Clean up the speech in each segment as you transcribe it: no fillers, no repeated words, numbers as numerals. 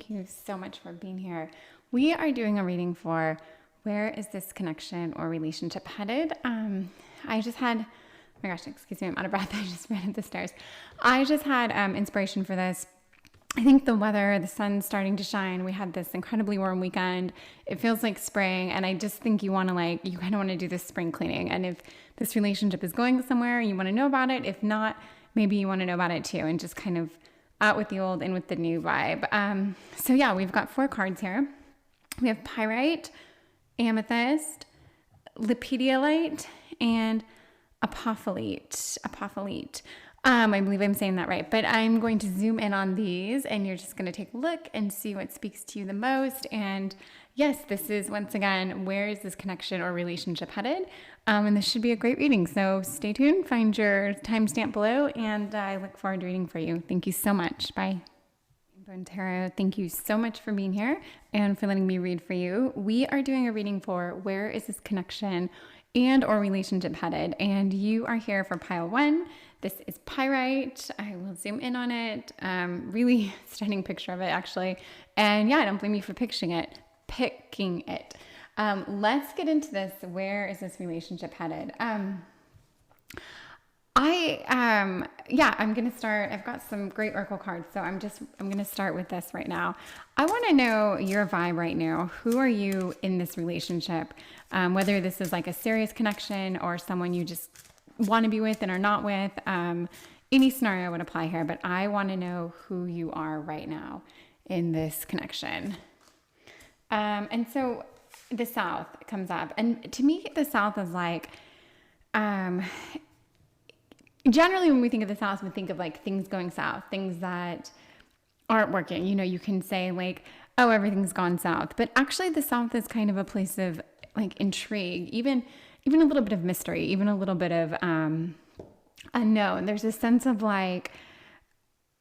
thank you so much for being here. We are doing a reading for where is this connection or relationship headed? I just had, oh my gosh, excuse me, I'm out of breath. I just ran up the stairs. I just had inspiration for this. I think the weather, the sun's starting to shine. We had this incredibly warm weekend. It feels like spring. And I just think you kind of want to do this spring cleaning. And if this relationship is going somewhere, you want to know about it. If not, maybe you want to know about it too. And just kind of out with the old, in with the new vibe. So yeah, we've got 4 cards here. We have pyrite, amethyst, lepidolite, and apophyllite. I believe I'm saying that right, but I'm going to zoom in on these and you're just going to take a look and see what speaks to you the most. And yes, this is once again, where is this connection or relationship headed? And this should be a great reading. So stay tuned, find your timestamp below, and I look forward to reading for you. Thank you so much. Bye. Rainbow Tarot, thank you so much for being here and for letting me read for you. We are doing a reading for where is this connection and or relationship headed, and you are here for pile 1. This is pyrite. I will zoom in on it. Really stunning picture of it, actually. And yeah, I don't blame you for picking it. Let's get into this. Where is this relationship headed? I'm going to start. I've got some great oracle cards, so I'm going to start with this right now. I want to know your vibe right now. Who are you in this relationship? Whether this is like a serious connection or someone you just want to be with and are not with. Any scenario would apply here, but I want to know who you are right now in this connection. And so the South comes up, and to me, the South is like, generally, when we think of the South, we think of like things going south, things that aren't working. You know, you can say like, oh, everything's gone south. But actually, the South is kind of a place of like intrigue, even a little bit of mystery, even a little bit of unknown. There's a sense of like,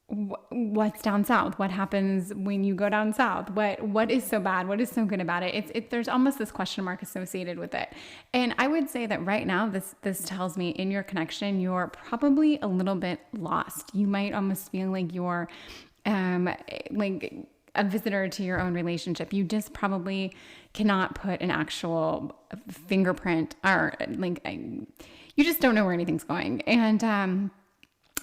what's down south? What happens when you go down south? What is so bad? What is so good about it? There's almost this question mark associated with it. And I would say that right now, this tells me in your connection, you're probably a little bit lost. You might almost feel like you're like a visitor to your own relationship. You just probably cannot put an actual fingerprint or like, you just don't know where anything's going. And,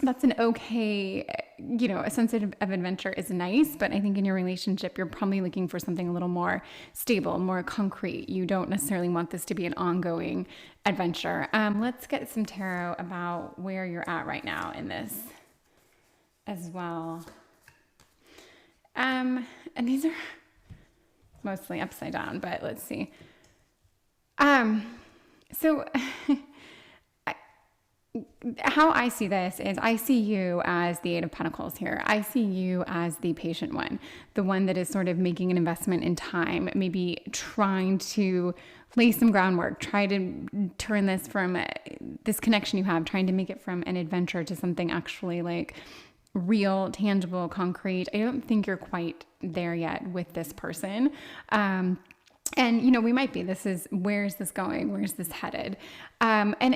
that's an okay, a sense of adventure is nice, but I think in your relationship, you're probably looking for something a little more stable, more concrete. You don't necessarily want this to be an ongoing adventure. Let's get some tarot about where you're at right now in this as well. And these are mostly upside down, but let's see. So how I see this is I see you as the 8 of Pentacles here. I see you as the patient one, the one that is sort of making an investment in time, maybe trying to lay some groundwork, try to turn this from this connection you have, trying to make it from an adventure to something actually like real, tangible, concrete. I don't think you're quite there yet with this person. And, we might be, where is this going? Where is this headed? I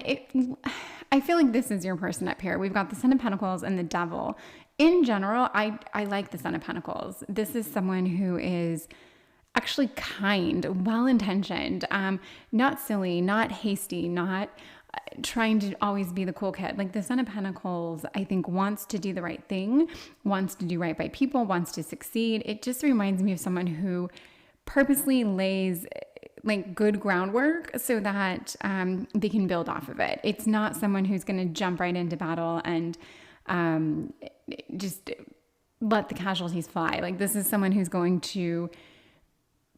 feel like this is your person up here. We've got the Son of Pentacles and the Devil. In general, I like the Son of Pentacles. This is someone who is actually kind, well-intentioned, not silly, not hasty, not trying to always be the cool kid. Like the Son of Pentacles, I think wants to do the right thing, wants to do right by people, wants to succeed. It just reminds me of someone who purposely lays like good groundwork so that they can build off of it. It's not someone who's going to jump right into battle and just let the casualties fly. Like this is someone who's going to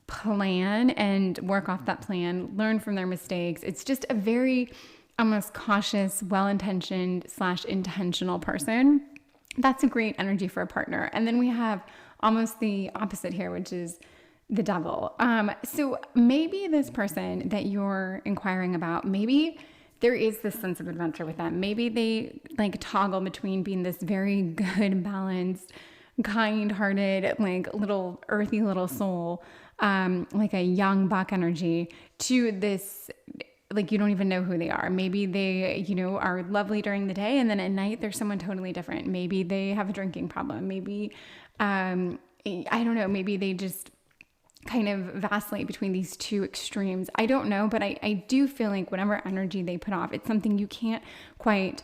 plan and work off that plan, learn from their mistakes. It's just a very almost cautious, well-intentioned / intentional person. That's a great energy for a partner. And then we have almost the opposite here, which is the Devil. So maybe this person that you're inquiring about, maybe there is this sense of adventure with them. Maybe they like toggle between being this very good, balanced, kind-hearted, like little earthy little soul, like a young buck energy, to this, like you don't even know who they are. Maybe they, are lovely during the day, and then at night there's someone totally different. Maybe they have a drinking problem. Maybe I don't know, maybe they just kind of vacillate between these two extremes. I don't know, but I do feel like whatever energy they put off, it's something you can't quite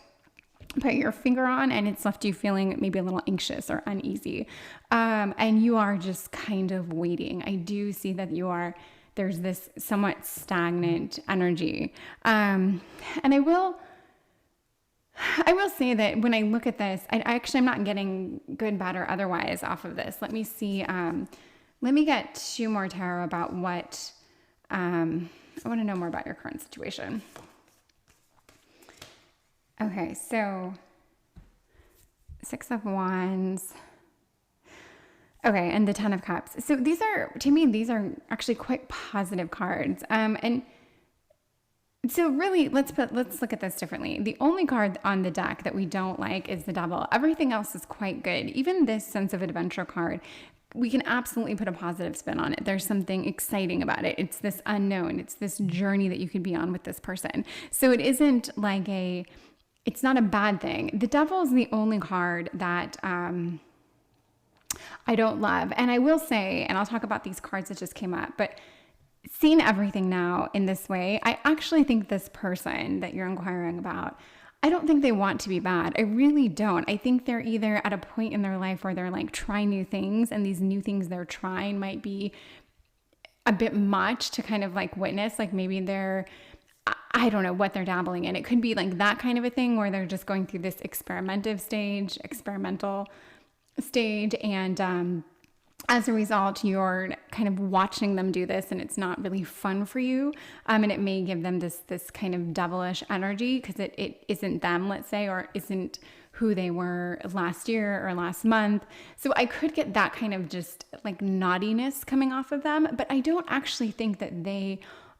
put your finger on, and it's left you feeling maybe a little anxious or uneasy. And you are just kind of waiting. I do see that there's this somewhat stagnant energy. And I will say that when I look at this, I'm not getting good, bad, or otherwise off of this. Let me see. Let me get 2 more tarot about what, I want to know more about your current situation. Okay, so 6 of Wands. Okay, and the 10 of Cups. So these are actually quite positive cards. And so really, let's look at this differently. The only card on the deck that we don't like is the Devil. Everything else is quite good. Even this Sense of Adventure card, we can absolutely put a positive spin on it. There's something exciting about it. It's this unknown. It's this journey that you could be on with this person. So it isn't like it's not a bad thing. The Devil is the only card that I don't love. And I will say, and I'll talk about these cards that just came up, but seeing everything now in this way, I actually think this person that you're inquiring about, I don't think they want to be bad. I really don't. I think they're either at a point in their life where they're like trying new things, and these new things they're trying might be a bit much to kind of like witness. Like maybe I don't know what they're dabbling in. It could be like that kind of a thing where they're just going through this experimental stage. And as a result, you're kind of watching them do this, and it's not really fun for you. And it may give them this kind of devilish energy because it isn't them, let's say, or isn't who they were last year or last month. So I could get that kind of just like naughtiness coming off of them, but I don't actually think that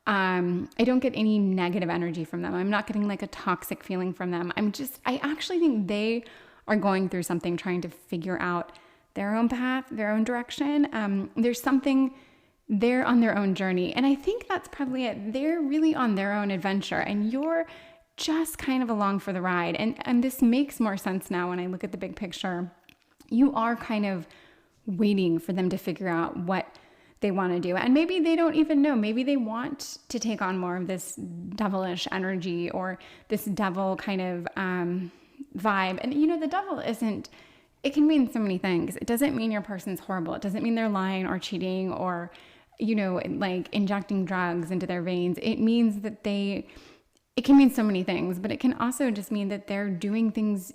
I don't get any negative energy from them. I'm not getting like a toxic feeling from them. I actually think they are going through something, trying to figure out their own path, their own direction. There's something, they're on their own journey. And I think that's probably it. They're really on their own adventure, and you're just kind of along for the ride. And this makes more sense now when I look at the big picture. You are kind of waiting for them to figure out what they want to do. And maybe they don't even know. Maybe they want to take on more of this devilish energy or this devil kind of vibe. And the devil it can mean so many things. It doesn't mean your person's horrible. It doesn't mean they're lying or cheating or, like injecting drugs into their veins. It means that it can mean so many things, but it can also just mean that they're doing things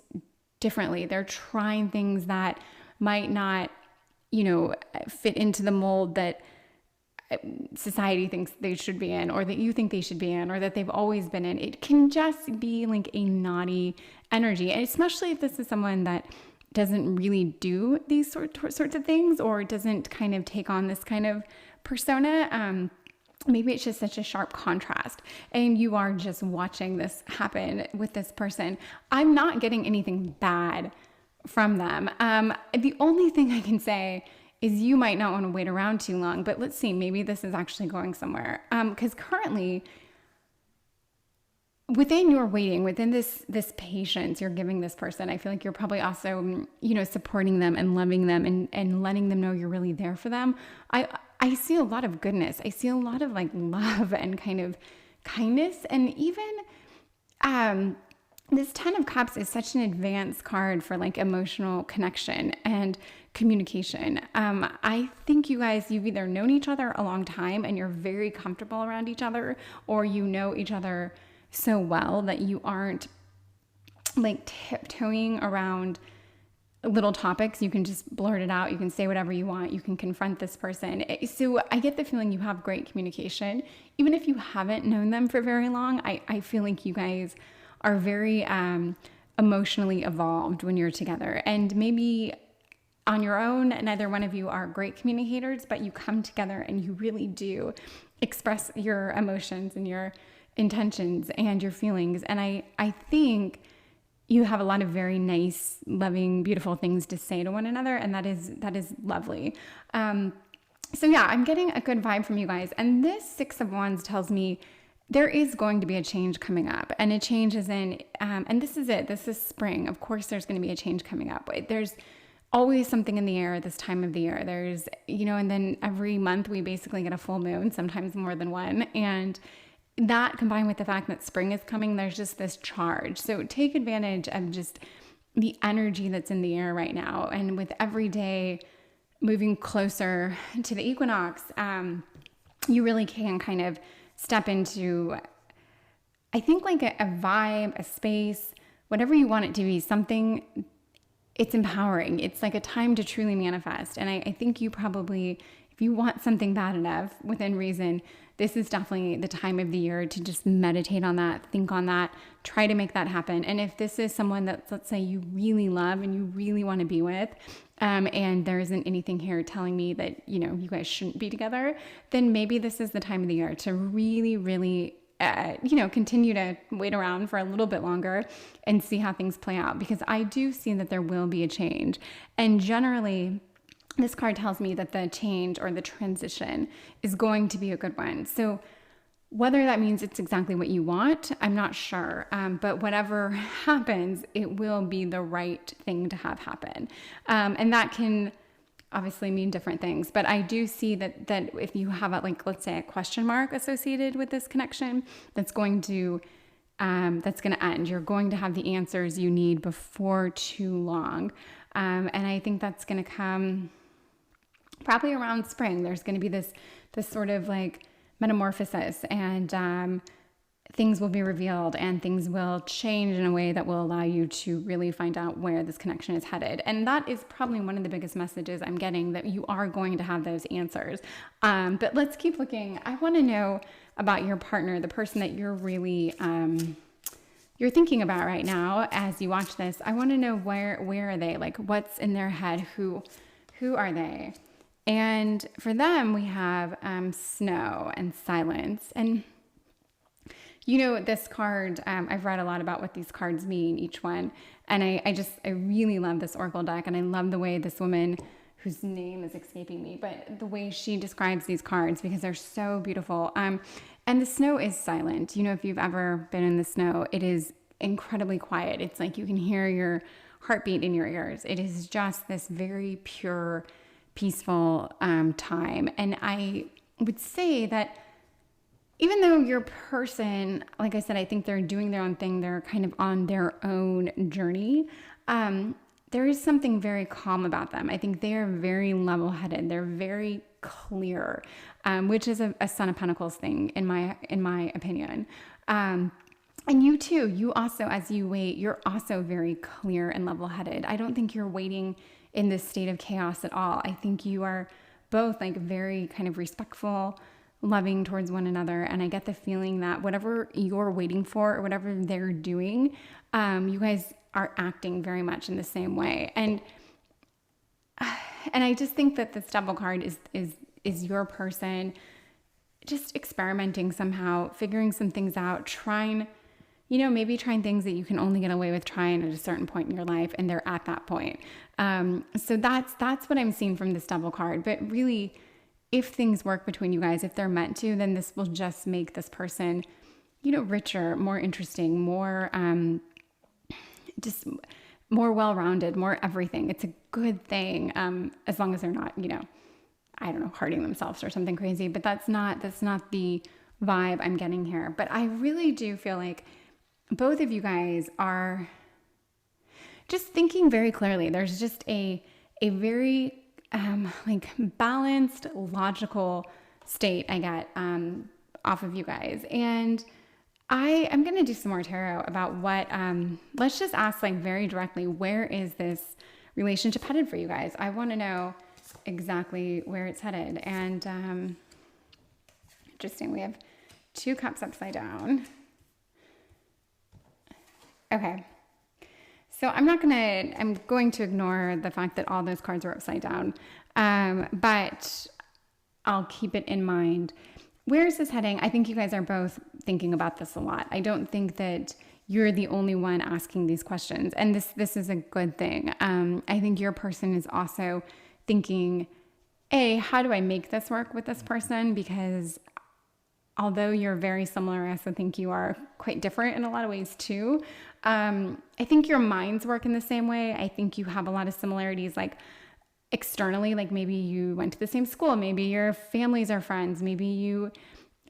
differently. They're trying things that might not, fit into the mold that society thinks they should be in, or that you think they should be in, or that they've always been in. It can just be like a naughty energy, and especially if this is someone that doesn't really do these sorts of things, or doesn't kind of take on this kind of persona. Maybe it's just such a sharp contrast, and you are just watching this happen with this person. I'm not getting anything bad from them. The only thing I can say is you might not want to wait around too long, but let's see, maybe this is actually going somewhere. Because currently, within your waiting, within this patience you're giving this person, I feel like you're probably also, supporting them and loving them and letting them know you're really there for them. I see a lot of goodness. I see a lot of like love and kind of kindness. And even this 10 of Cups is such an advanced card for like emotional connection and communication. I think you guys, you've either known each other a long time and you're very comfortable around each other, or you know each other so well that you aren't like tiptoeing around little topics. You can just blurt it out. You can say whatever you want. You can confront this person. So I get the feeling you have great communication. Even if you haven't known them for very long, I feel like you guys are very emotionally evolved when you're together. And maybe on your own, neither one of you are great communicators, but you come together and you really do express your emotions and your intentions and your feelings. And I think you have a lot of very nice, loving, beautiful things to say to one another, and that is lovely. So yeah, I'm getting a good vibe from you guys. And this 6 of Wands tells me there is going to be a change coming up, and a change is in, and this is it. This is spring. Of course, there's going to be a change coming up. There's always something in the air this time of the year. There's, and then every month we basically get a full moon, sometimes more than one. And that combined with the fact that spring is coming, there's just this charge. So take advantage of just the energy that's in the air right now. And with every day moving closer to the equinox, you really can kind of step into, I think, like a vibe, a space, whatever you want it to be, something. It's empowering. It's like a time to truly manifest. And I think you probably, if you want something bad enough within reason, this is definitely the time of the year to just meditate on that, think on that, try to make that happen. And if this is someone that, let's say, you really love and you really want to be with, and there isn't anything here telling me that, you guys shouldn't be together, then maybe this is the time of the year to really, really continue to wait around for a little bit longer and see how things play out, because I do see that there will be a change. And generally, this card tells me that the change or the transition is going to be a good one. So whether that means it's exactly what you want, I'm not sure. But whatever happens, it will be the right thing to have happen. And that can obviously mean different things, but I do see that if you have let's say a question mark associated with this connection, that's going to end. You're going to have the answers you need before too long. And I think that's going to come probably around spring. There's going to be this sort of like metamorphosis, and things will be revealed and things will change in a way that will allow you to really find out where this connection is headed. And that is probably one of the biggest messages I'm getting, that you are going to have those answers. But let's keep looking. I want to know about your partner, the person that you're really, you're thinking about right now as you watch this. I want to know where are they? Like, what's in their head? Who are they? And for them, we have snow and silence. And this card, I've read a lot about what these cards mean, each one. And I really love this Oracle deck. And I love the way this woman, whose name is escaping me, but the way she describes these cards, because they're so beautiful. And the snow is silent. If you've ever been in the snow, it is incredibly quiet. It's like you can hear your heartbeat in your ears. It is just this very pure, peaceful time. And I would say that even though your person, like I said, I think they're doing their own thing, they're kind of on their own journey, there is something very calm about them. I think they are very level-headed. They're very clear, which is a Son of Pentacles thing in my opinion. And you too, you also, as you wait, you're also very clear and level-headed. I don't think you're waiting in this state of chaos at all. I think you are both like very kind of respectful, loving towards one another. And I get the feeling that whatever you're waiting for or whatever they're doing, you guys are acting very much in the same way. And I just think that this Devil card is your person just experimenting somehow, figuring some things out, trying, maybe trying things that you can only get away with trying at a certain point in your life, and they're at that point. So that's what I'm seeing from this Devil card. But really, if things work between you guys, if they're meant to, then this will just make this person, richer, more interesting, more, just more well-rounded, more everything. It's a good thing, as long as they're not, hurting themselves or something crazy. But that's not the vibe I'm getting here. But I really do feel like both of you guys are just thinking very clearly. There's just a very balanced, logical state I get off of you guys. And I'm going to do some more tarot about what, let's just ask very directly, where is this relationship headed for you guys? I want to know exactly where it's headed. And interesting, we have 2 cups upside down. Okay. So I'm going to ignore the fact that all those cards are upside down. But I'll keep it in mind. Where is this heading? I think you guys are both thinking about this a lot. I don't think that you're the only one asking these questions. And this is a good thing. I think your person is also thinking, how do I make this work with this person? Because although you're very similar, I also think you are quite different in a lot of ways too. I think your minds work in the same way. I think you have a lot of similarities, like externally, like maybe you went to the same school, maybe your families are friends, maybe you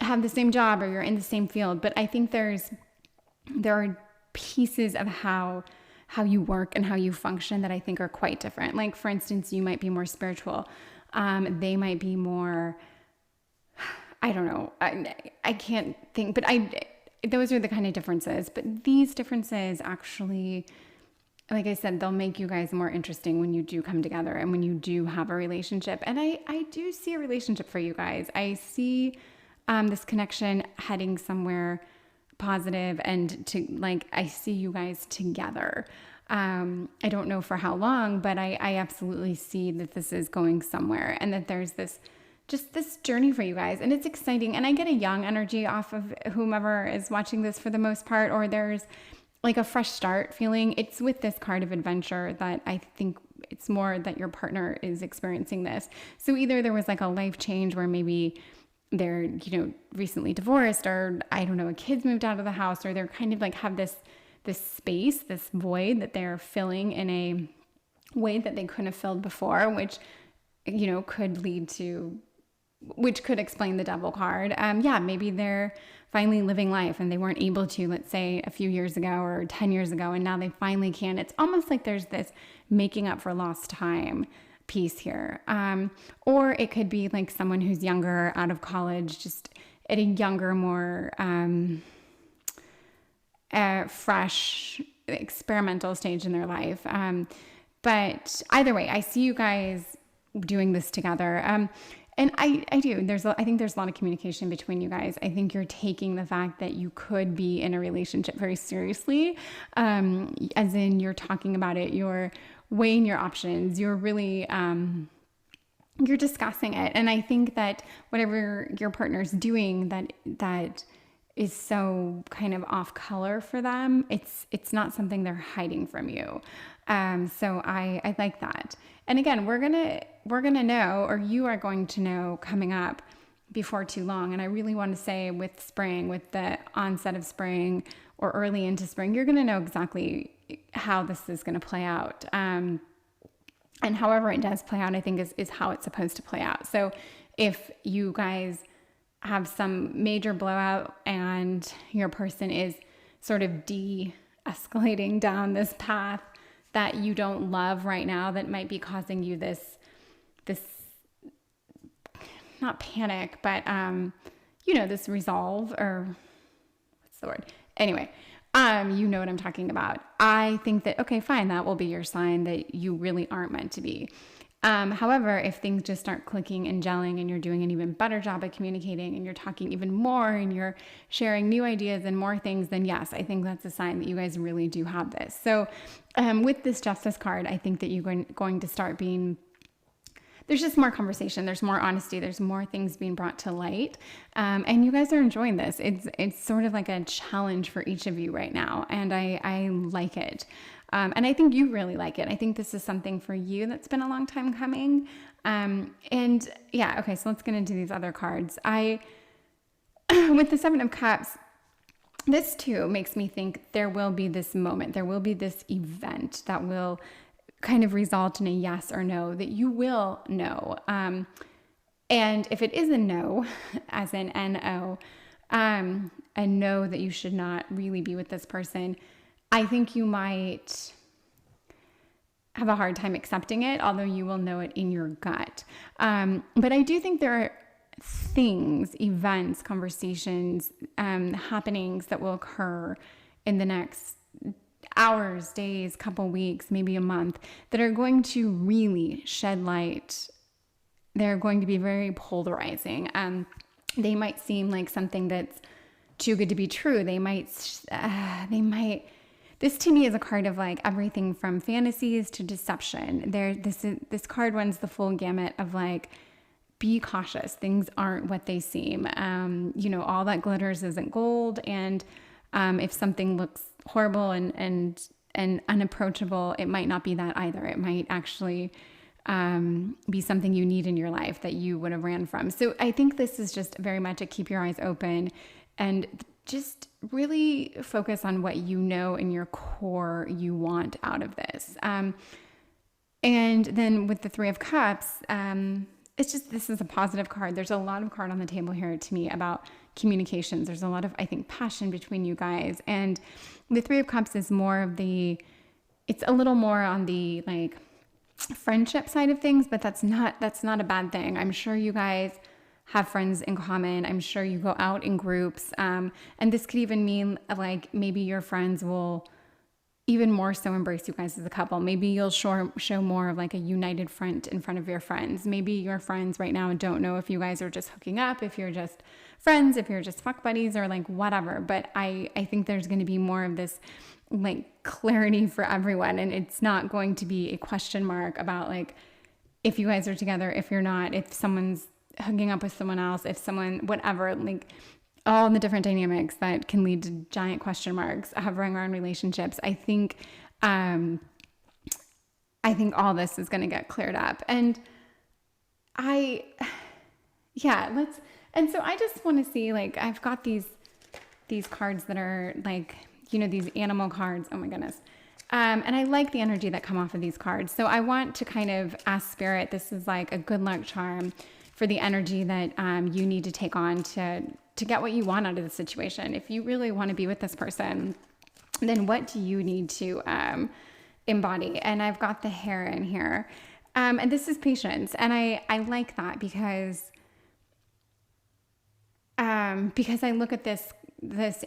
have the same job or you're in the same field. But I think there are pieces of how you work and how you function that I think are quite different. Like, for instance, you might be more spiritual. They might be more, I don't know. I can't think, but those are the kind of differences. But these differences actually, like I said, they'll make you guys more interesting when you do come together and when you do have a relationship. And I do see a relationship for you guys. I see this connection heading somewhere positive, and I see you guys together. I don't know for how long, but I absolutely see that this is going somewhere, and that there's this journey for you guys, and it's exciting. And I get a young energy off of whomever is watching this for the most part, or there's like a fresh start feeling. It's with this card of adventure that I think it's more that your partner is experiencing this. So either there was like a life change where maybe they're, recently divorced, or I don't know, a kid's moved out of the house, or they're kind of like have this space, this void that they're filling in a way that they couldn't have filled before, which, could lead to, which could explain the Devil card. Maybe they're finally living life and they weren't able to, let's say, a few years ago or 10 years ago, and now they finally can. It's almost like there's this making up for lost time piece here. Or it could be like someone who's younger, out of college, just at a younger, more fresh, experimental stage in their life. But either way, I see you guys doing this together. And I do. I think there's a lot of communication between you guys. I think you're taking the fact that you could be in a relationship very seriously, as in you're talking about it, you're weighing your options, you're really, you're discussing it. And I think that whatever your partner's doing that is so kind of off color for them, it's not something they're hiding from you. So I like that. And again, we're gonna know, or you are going to know coming up before too long. And I really want to say with spring, with the onset of spring or early into spring, you're gonna know exactly how this is gonna play out. And however it does play out, I think is how it's supposed to play out. So if you guys have some major blowout and your person is sort of de-escalating down this path that you don't love right now, that might be causing you this not panic, but this resolve, or what's the word? Anyway, you know what I'm talking about. I think that, okay, fine, that will be your sign that you really aren't meant to be. However, if things just start clicking and gelling and you're doing an even better job at communicating and you're talking even more and you're sharing new ideas and more things, then yes, I think that's a sign that you guys really do have this. So with this Justice card, I think that you're going to start being, there's just more conversation, there's more honesty, there's more things being brought to light. And you guys are enjoying this. It's sort of like a challenge for each of you right now. And I like it. And I think you really like it. I think this is something for you that's been a long time coming. And yeah, okay, so let's get into these other cards. With the Seven of Cups, this too makes me think there will be this moment, there will be this event that will kind of result in a yes or no, that you will know. And if it is a no, as in N-O, a no that you should not really be with this person, I think you might have a hard time accepting it, although you will know it in your gut. But I do think there are things, events, conversations, happenings that will occur in the next hours, days, couple weeks, maybe a month, that are going to really shed light. They're going to be very polarizing. They might seem like something that's too good to be true. They might, this to me is a card of like everything from fantasies to deception. This card runs the full gamut of like, be cautious. Things aren't what they seem. All that glitters isn't gold. And if something looks horrible and unapproachable, it might not be that either. It might actually be something you need in your life that you would have ran from. So I think this is just very much a keep your eyes open and just really focus on what you know in your core you want out of this. And then with the Three of Cups, it's just, this is a positive card. There's a lot of card on the table here to me about communications. There's a lot of, I think, passion between you guys. And the Three of Cups is more of it's a little more on the like friendship side of things, but that's not a bad thing. I'm sure you guys have friends in common. I'm sure you go out in groups. And this could even mean like maybe your friends will even more so embrace you guys as a couple. Maybe you'll show more of like a united front in front of your friends. Maybe your friends right now don't know if you guys are just hooking up, if you're just friends, if you're just fuck buddies or like whatever. But I think there's going to be more of this like clarity for everyone. And it's not going to be a question mark about like if you guys are together, if you're not, if someone's hooking up with someone else, if someone, whatever, like all the different dynamics that can lead to giant question marks hovering around relationships. I think all this is going to get cleared up. And so I just want to see, like, I've got these cards that are like, these animal cards. Oh my goodness. And I like the energy that come off of these cards. So I want to kind of ask Spirit, this is like a good luck charm for the energy that you need to take on to get what you want out of the situation. If you really want to be with this person, then what do you need to embody? And I've got the Heron here. And this is patience. And I like that because I look at this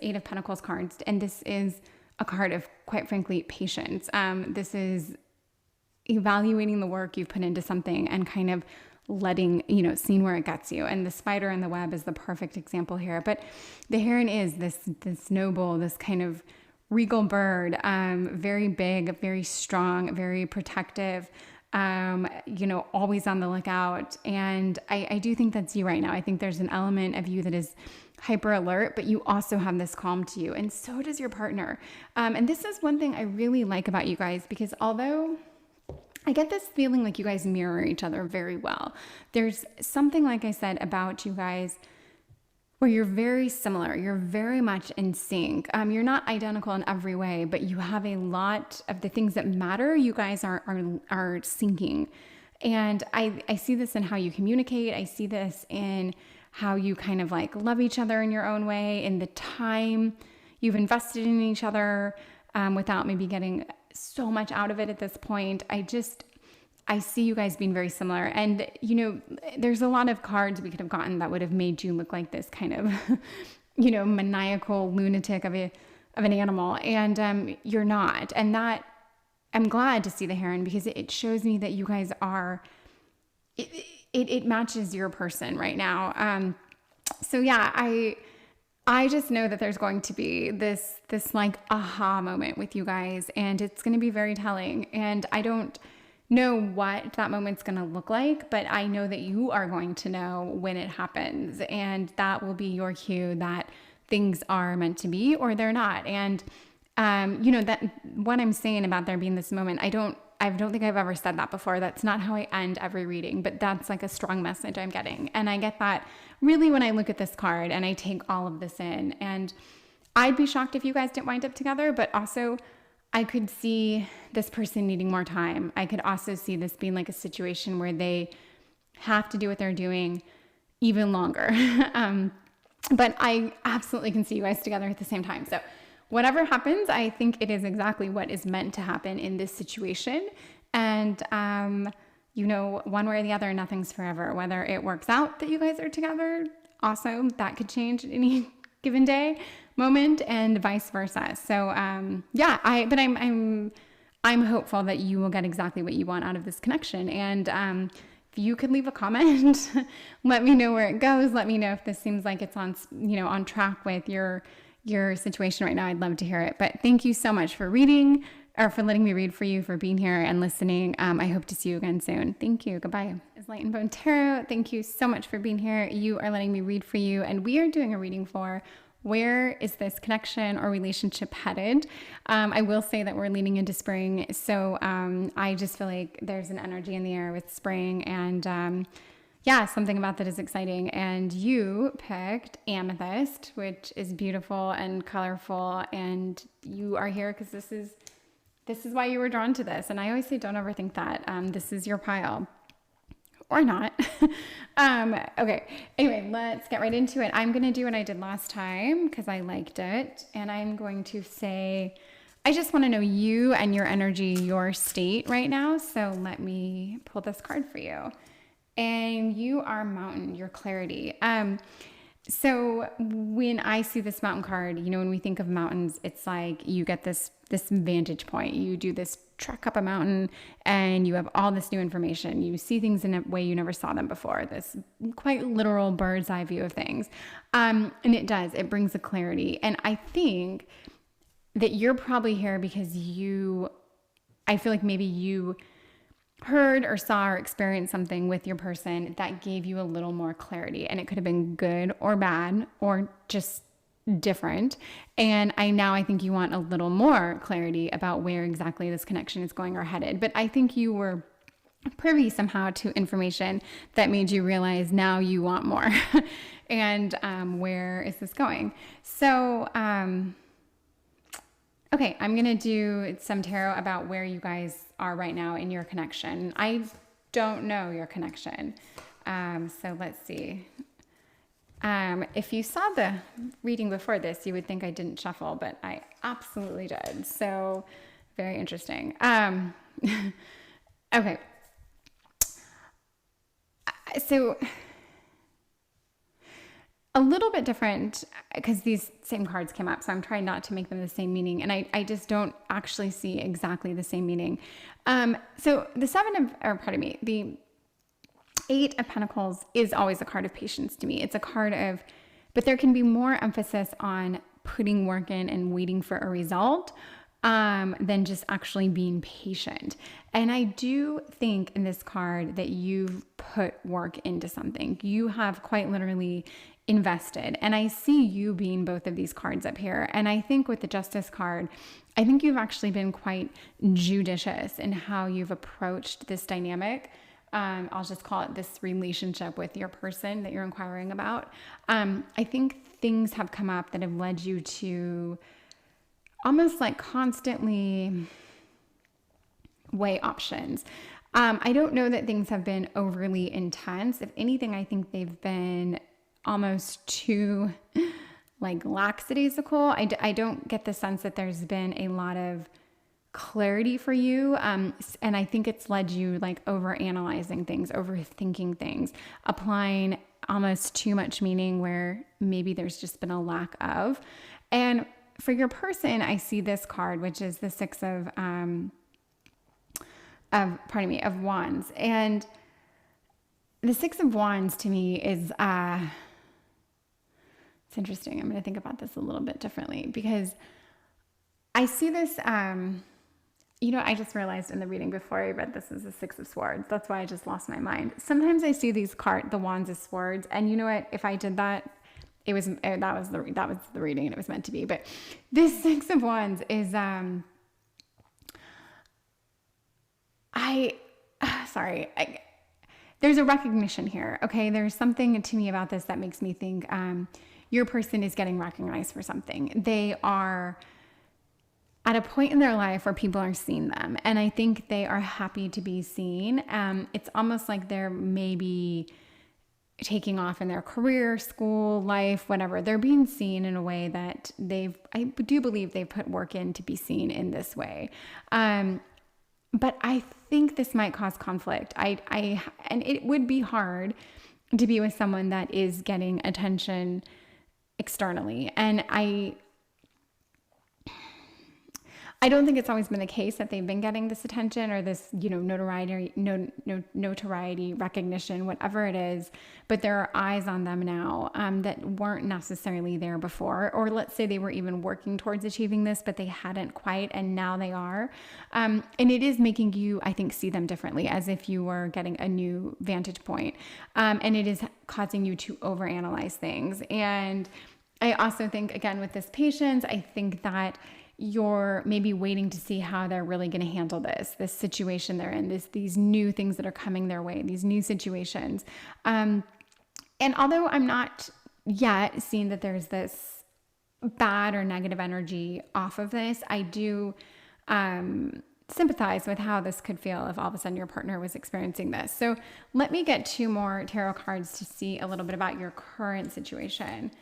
Eight of Pentacles cards, and this is a card of, quite frankly, patience. This is evaluating the work you've put into something and kind of letting, seeing where it gets you. And the spider in the web is the perfect example here. But the Heron is this noble, this kind of regal bird, very big, very strong, very protective, always on the lookout. And I do think that's you right now. I think there's an element of you that is hyper alert, but you also have this calm to you. And so does your partner. And this is one thing I really like about you guys, because although I get this feeling like you guys mirror each other very well, there's something, like I said, about you guys where you're very similar. You're very much in sync. You're not identical in every way, but you have a lot of the things that matter. You guys are syncing. And I see this in how you communicate. I see this in how you kind of like love each other in your own way, in the time you've invested in each other without maybe getting so much out of it at this point. I see you guys being very similar. And, there's a lot of cards we could have gotten that would have made you look like this kind of, maniacal lunatic of an animal. And you're not. And that, I'm glad to see the Heron, because it shows me that you guys are, it matches your person right now. So yeah, I just know that there's going to be this like aha moment with you guys, and it's going to be very telling. And I don't know what that moment's going to look like, but I know that you are going to know when it happens, and that will be your cue that things are meant to be or they're not. And that what I'm saying about there being this moment, I don't think I've ever said that before. That's not how I end every reading, but that's like a strong message I'm getting. And I get that really when I look at this card and I take all of this in. And I'd be shocked if you guys didn't wind up together, but also I could see this person needing more time. I could also see this being like a situation where they have to do what they're doing even longer. But I absolutely can see you guys together at the same time. So whatever happens, I think it is exactly what is meant to happen in this situation. And, one way or the other, nothing's forever. Whether it works out that you guys are together, awesome. That could change at any given day, moment, and vice versa. So, I'm hopeful that you will get exactly what you want out of this connection. And, if you could leave a comment, let me know where it goes. Let me know if this seems like it's on track with your situation right now. I'd love to hear it. But thank you so much for reading, or for letting me read for you, for being here and listening. I hope to see you again soon. Thank you. Goodbye. It's Light and Bone Tarot. Thank you so much for being here. You are letting me read for you, and we are doing a reading for where is this connection or relationship headed? I will say that we're leaning into spring. So I just feel like there's an energy in the air with spring, and yeah, something about that is exciting. And you picked amethyst, which is beautiful and colorful. And you are here because this is why you were drawn to this. And I always say, don't overthink that. This is your pile. Or not. Okay. Anyway, let's get right into it. I'm going to do what I did last time because I liked it. And I'm going to say, I just want to know you and your energy, your state right now. So let me pull this card for you. And you are mountain, your clarity. So when I see this mountain card, you know, when we think of mountains, it's like you get this vantage point. You do this trek up a mountain and you have all this new information. You see things in a way you never saw them before, this quite literal bird's eye view of things. And it brings a clarity. And I think that you're probably here because I feel like maybe you heard or saw or experienced something with your person that gave you a little more clarity, and it could have been good or bad or just different. And I think you want a little more clarity about where exactly this connection is going or headed. But I think you were privy somehow to information that made you realize now you want more. And where is this going? So okay, I'm going to do some tarot about where you guys are right now in your connection. I don't know your connection. So let's see. If you saw the reading before this, you would think I didn't shuffle, but I absolutely did. So very interesting. Okay. So a little bit different because these same cards came up. So I'm trying not to make them the same meaning. And I just don't actually see exactly the same meaning. So the 8 of Pentacles is always a card of patience to me. It's a card of, but there can be more emphasis on putting work in and waiting for a result than just actually being patient. And I do think in this card that you've put work into something. You have quite literally invested. And I see you being both of these cards up here. And I think with the Justice card, I think you've actually been quite judicious in how you've approached this dynamic. I'll just call it this relationship with your person that you're inquiring about. I think things have come up that have led you to almost like constantly weigh options. I don't know that things have been overly intense. If anything, I think they've been almost too like lackadaisical. I don't get the sense that there's been a lot of clarity for you. And I think it's led you like overanalyzing things, overthinking things, applying almost too much meaning where maybe there's just been a lack of. And for your person, I see this card, which is the 6 of Wands. And the 6 of Wands to me is, it's interesting. I'm going to think about this a little bit differently because I see this, I just realized in the reading before I read this is the 6 of Swords. That's why I just lost my mind. Sometimes I see these the Wands as swords, and you know what? If I did that, that was the reading and it was meant to be. But this 6 of Wands is, there's a recognition here. Okay. There's something to me about this that makes me think, your person is getting recognized for something. They are at a point in their life where people are seeing them. And I think they are happy to be seen. It's almost like they're maybe taking off in their career, school, life, whatever. They're being seen in a way that I do believe they've put work in to be seen in this way. But I think this might cause conflict. And it would be hard to be with someone that is getting attention externally. And I don't think it's always been the case that they've been getting this attention or this, notoriety, notoriety, recognition, whatever it is. But there are eyes on them now that weren't necessarily there before. Or let's say they were even working towards achieving this, but they hadn't quite, and now they are. And it is making you, I think, see them differently, as if you were getting a new vantage point. And it is causing you to overanalyze things. And I also think, again, with this patience, I think that you're maybe waiting to see how they're really going to handle this situation they're in, these new things that are coming their way, these new situations. And although I'm not yet seeing that there's this bad or negative energy off of this, I do sympathize with how this could feel if all of a sudden your partner was experiencing this. So let me get 2 more tarot cards to see a little bit about your current situation.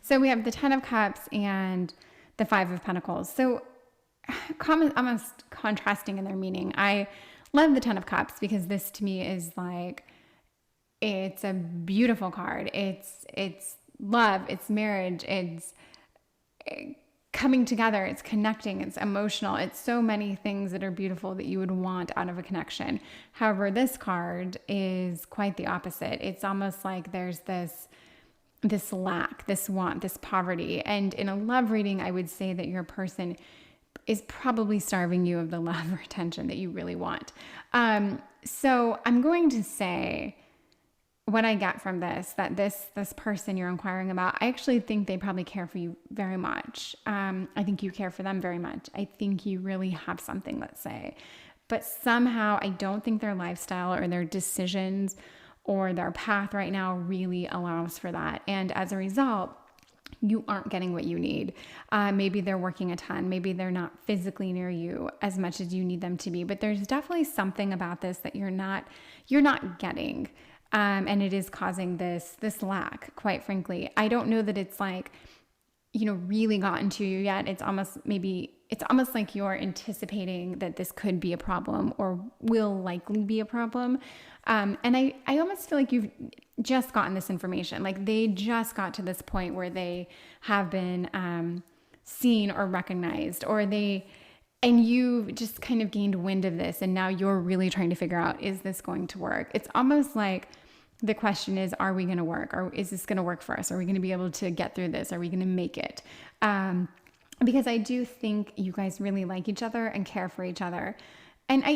So we have the 10 of Cups and the 5 of Pentacles. So almost contrasting in their meaning. I love the 10 of Cups because this to me is like, it's a beautiful card. It's love, it's marriage, it's coming together, it's connecting, it's emotional. It's so many things that are beautiful that you would want out of a connection. However, this card is quite the opposite. It's almost like there's this lack, this want, this poverty. And in a love reading, I would say that your person is probably starving you of the love or attention that you really want. So I'm going to say what I get from this, that this person you're inquiring about, I actually think they probably care for you very much. I think you care for them very much. I think you really have something, let's say. But somehow I don't think their lifestyle or their decisions or their path right now really allows for that. And as a result, you aren't getting what you need. Maybe they're working a ton. Maybe they're not physically near you as much as you need them to be. But there's definitely something about this that you're not getting. And it is causing this lack, quite frankly. I don't know that it's like, really gotten to you yet. It's almost like you're anticipating that this could be a problem or will likely be a problem. And I almost feel like you've just gotten this information. Like they just got to this point where they have been seen or recognized, and you just kind of gained wind of this. And now you're really trying to figure out, is this going to work? It's almost like the question is, are we going to work? Or is this going to work for us? Are we going to be able to get through this? Are we going to make it? Because I do think you guys really like each other and care for each other. And I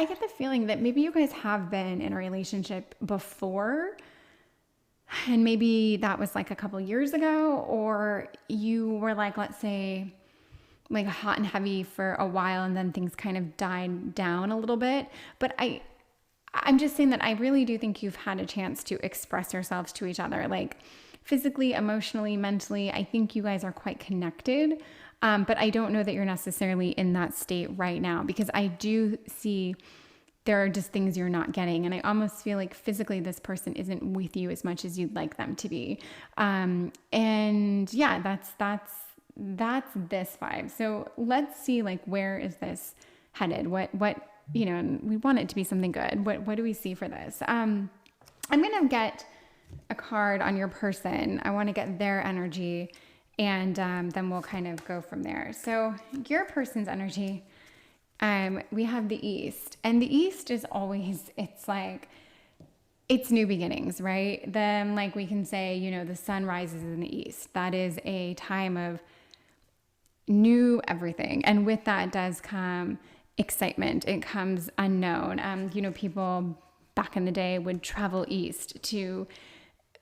get the feeling that maybe you guys have been in a relationship before, and maybe that was like a couple years ago, or you were like, let's say, like hot and heavy for a while, and then things kind of died down a little bit. But I'm just saying that I really do think you've had a chance to express yourselves to each other, like physically, emotionally, mentally. I think you guys are quite connected. But I don't know that you're necessarily in that state right now, because I do see there are just things you're not getting. And I almost feel like physically this person isn't with you as much as you'd like them to be. And yeah, that's this vibe. So let's see, like, where is this headed? What, and we want it to be something good. What do we see for this? I'm going to get a card on your person. I want to get their energy, and then we'll kind of go from there. So your person's energy, we have the East, and the East is always, it's new beginnings, right? Then like we can say, the sun rises in the East. That is a time of new everything. And with that does come excitement. It comes unknown. People back in the day would travel east to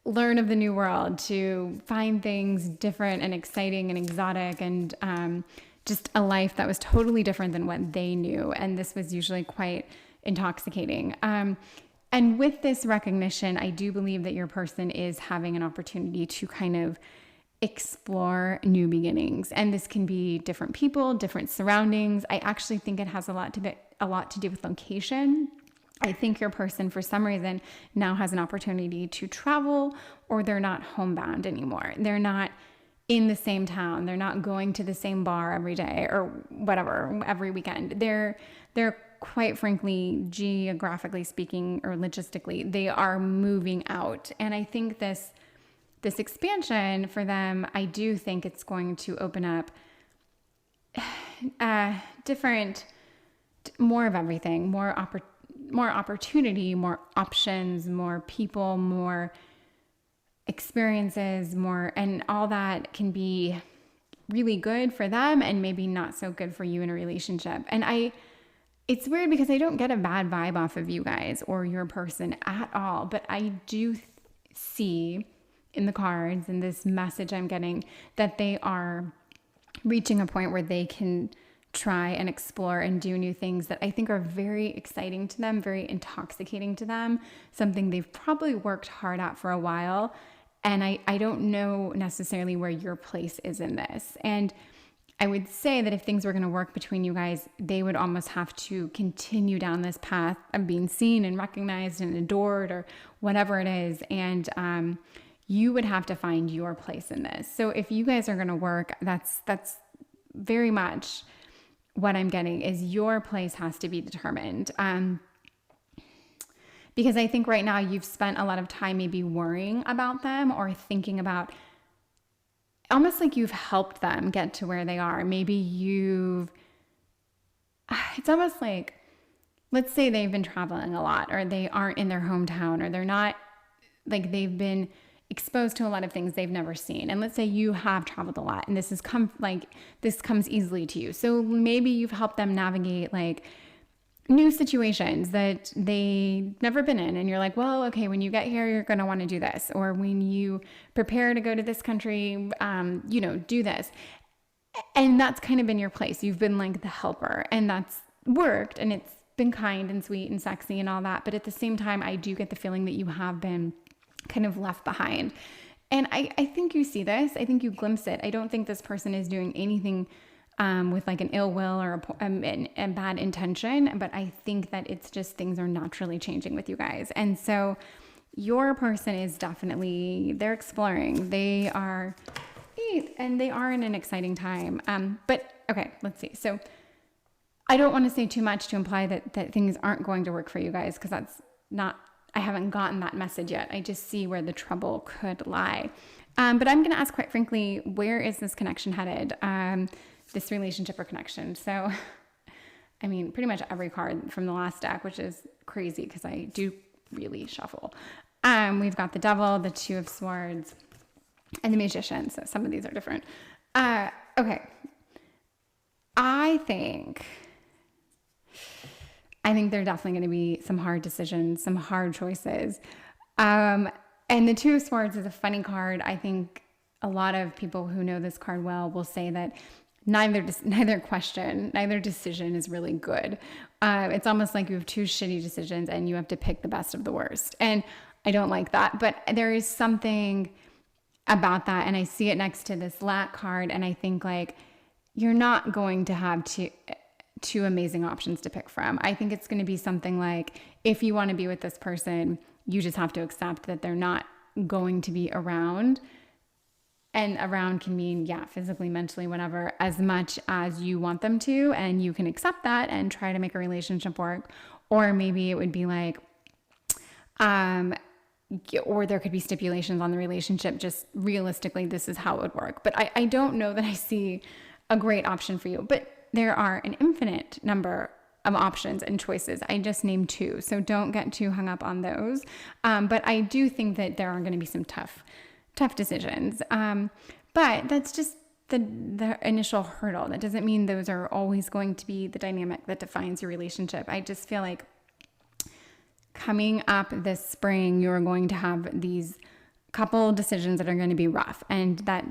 learn of the new world, to find things different and exciting and exotic, and just a life that was totally different than what they knew. And this was usually quite intoxicating. And with this recognition, I do believe that your person is having an opportunity to kind of explore new beginnings. And this can be different people, different surroundings. I actually think it has a lot to do with location. I think your person, for some reason, now has an opportunity to travel, or they're not homebound anymore. They're not in the same town. They're not going to the same bar every day or whatever, every weekend. They're quite frankly, geographically speaking, or logistically, they are moving out. And I think this expansion for them, I do think it's going to open up different, more of everything, more opportunity, more options, more people, more experiences, more, and all that can be really good for them and maybe not so good for you in a relationship. And it's weird because I don't get a bad vibe off of you guys or your person at all, but I do see in the cards and this message I'm getting that they are reaching a point where they can try and explore and do new things that I think are very exciting to them, very intoxicating to them, something they've probably worked hard at for a while. And I don't know necessarily where your place is in this. And I would say that if things were going to work between you guys, they would almost have to continue down this path of being seen and recognized and adored or whatever it is. And you would have to find your place in this. So if you guys are going to work, that's very much what I'm getting is your place has to be determined. Because I think right now you've spent a lot of time maybe worrying about them or thinking about almost like you've helped them get to where they are. Maybe it's almost like, let's say they've been traveling a lot or they aren't in their hometown or they're not, like they've been exposed to a lot of things they've never seen. And let's say you have traveled a lot and this comes easily to you. So maybe you've helped them navigate like new situations that they've never been in. And you're like, well, okay, when you get here, you're going to want to do this. Or when you prepare to go to this country, do this. And that's kind of been your place. You've been like the helper and that's worked and it's been kind and sweet and sexy and all that. But at the same time, I do get the feeling that you have been kind of left behind. And I think you see this. I think you glimpse it. I don't think this person is doing anything with like an ill will or a bad intention, but I think that it's just things are naturally changing with you guys. And so your person is definitely, they're exploring. They are in an exciting time. But okay, let's see. So I don't want to say too much to imply that things aren't going to work for you guys because that's not, I haven't gotten that message yet. I just see where the trouble could lie. But I'm going to ask quite frankly, where is this connection headed? This relationship or connection. So, I mean, pretty much every card from the last deck, which is crazy because I do really shuffle. We've got the Devil, the Two of Swords, and the Magician. So some of these are different. Okay. I think there are definitely going to be some hard decisions, some hard choices. And the Two of Swords is a funny card. I think a lot of people who know this card well will say that neither decision is really good. It's almost like you have two shitty decisions and you have to pick the best of the worst. And I don't like that, but there is something about that. And I see it next to this Lat card. And I think like, you're not going to have two amazing options to pick from. I think it's going to be something like, if you want to be with this person, you just have to accept that they're not going to be around. And around can mean, physically, mentally, whenever, as much as you want them to. And you can accept that and try to make a relationship work. Or maybe it would be like, or there could be stipulations on the relationship. Just realistically, this is how it would work. But I don't know that I see a great option for you. But there are an infinite number of options and choices. I just named two. So don't get too hung up on those. But I do think that there are going to be some tough decisions. But that's just the initial hurdle. That doesn't mean those are always going to be the dynamic that defines your relationship. I just feel like coming up this spring, you're going to have these couple decisions that are going to be rough, and that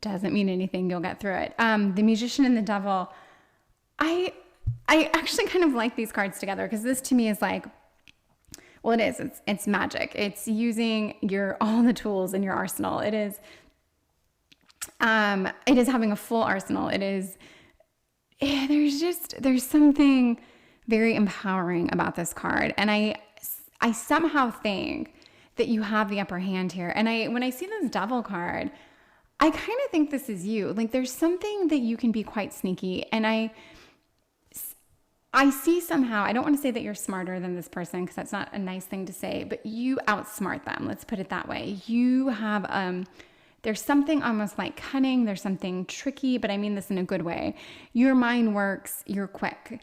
doesn't mean anything. You'll get through it. The Magician and the Devil, I actually kind of like these cards together because this to me is like, well, it's magic. It's using all the tools in your arsenal. It is having a full arsenal. There's something very empowering about this card. And I somehow think that you have the upper hand here. And when I see this Devil card, I kind of think this is you. Like there's something that you can be quite sneaky. And I see somehow, I don't want to say that you're smarter than this person because that's not a nice thing to say, but you outsmart them. Let's put it that way. You have, there's something almost like cunning. There's something tricky, but I mean this in a good way. Your mind works, you're quick.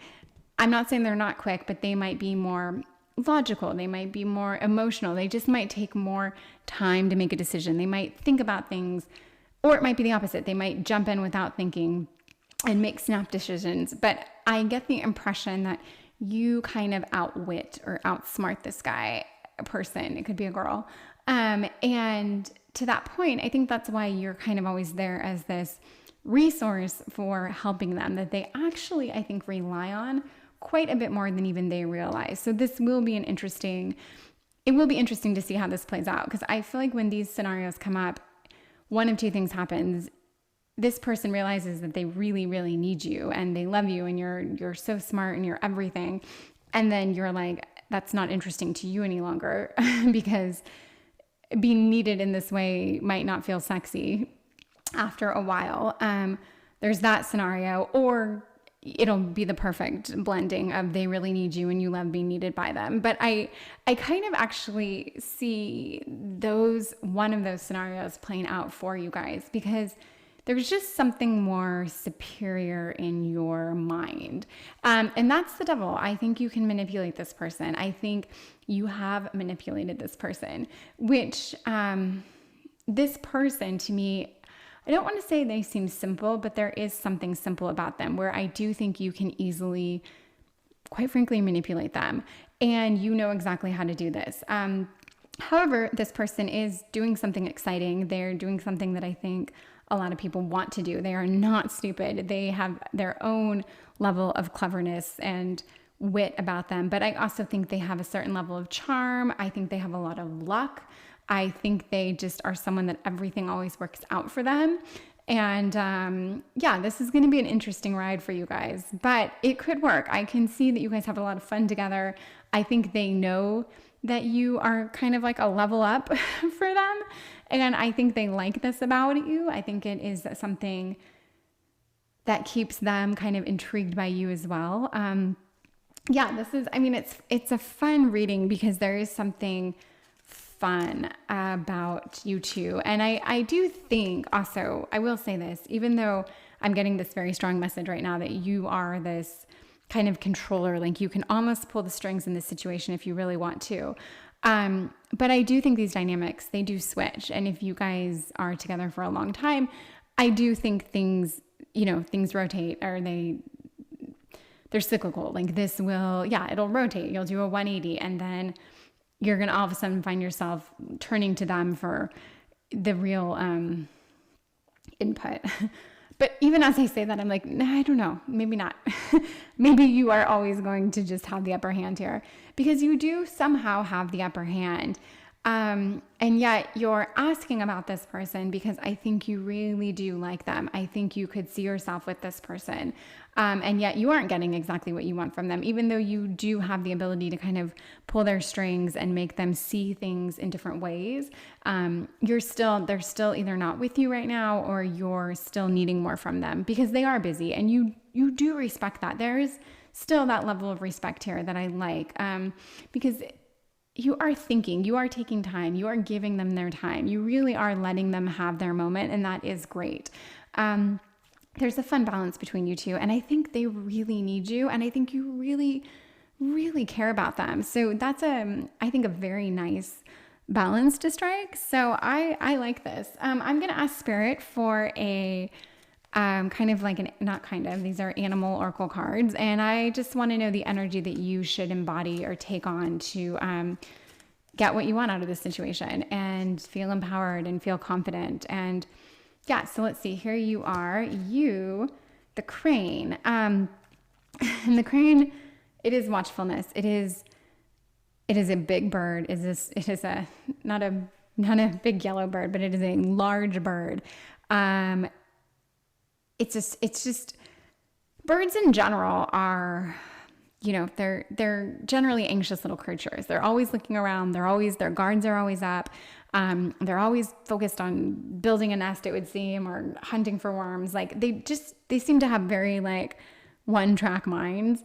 I'm not saying they're not quick, but they might be more logical. They might be more emotional. They just might take more time to make a decision. They might think about things, or it might be the opposite. They might jump in without thinking and make snap decisions. But I get the impression that you kind of outwit or outsmart this person. It could be a girl. And to that point, I think that's why you're kind of always there as this resource for helping them that they actually, I think, rely on quite a bit more than even they realize. So this will be it will be interesting to see how this plays out, because I feel like when these scenarios come up, one of two things happens. This person realizes that they really, really need you and they love you and you're so smart and you're everything. And then you're like, that's not interesting to you any longer because being needed in this way might not feel sexy after a while. There's that scenario, or it'll be the perfect blending of they really need you and you love being needed by them. But I kind of actually see one of those scenarios playing out for you guys, because there's just something more superior in your mind. And that's the devil. I think you can manipulate this person. I think you have manipulated this person, which this person, to me, I don't want to say they seem simple, but there is something simple about them where I do think you can easily, quite frankly, manipulate them. And you know exactly how to do this. However, this person is doing something exciting. They're doing something that I think a lot of people want to do. They are not stupid. They have their own level of cleverness and wit about them. But I also think they have a certain level of charm. I think they have a lot of luck. I think they just are someone that everything always works out for them. And this is going to be an interesting ride for you guys, but it could work. I can see that you guys have a lot of fun together. I think they know that you are kind of like a level up for them. And I think they like this about you. I think it is something that keeps them kind of intrigued by you as well. It's a fun reading because there is something fun about you two. And I do think also, I will say this, even though I'm getting this very strong message right now that you are this kind of controller, like you can almost pull the strings in this situation if you really want to. But I do think these dynamics, they do switch. And if you guys are together for a long time, I do think things rotate, or they're cyclical. Like this it'll rotate. You'll do a 180 and then you're going to all of a sudden find yourself turning to them for the real input. But even as I say that, I'm like, nah, I don't know, maybe not. Maybe you are always going to just have the upper hand here, because you do somehow have the upper hand. And yet you're asking about this person because I think you really do like them. I think you could see yourself with this person. And yet you aren't getting exactly what you want from them, even though you do have the ability to kind of pull their strings and make them see things in different ways. They're still either not with you right now, or you're still needing more from them because they are busy, and you do respect that. There is still that level of respect here that I like, because you are thinking, you are taking time, you are giving them their time. You really are letting them have their moment, and that is great. There's a fun balance between you two, and I think they really need you, and I think you really, really care about them. So that's I think a very nice balance to strike. So I like this. I'm going to ask Spirit for a these are animal oracle cards, and I just want to know the energy that you should embody or take on to get what you want out of this situation and feel empowered and feel confident. And so let's see, here you are, the crane. And the crane, it is watchfulness. It is a big bird. It is not a big yellow bird, but it is a large bird. It's just birds in general are, they're generally anxious little creatures. They're always looking around. Their guards are always up. They're always focused on building a nest, it would seem, or hunting for worms. Like they seem to have very one-track minds.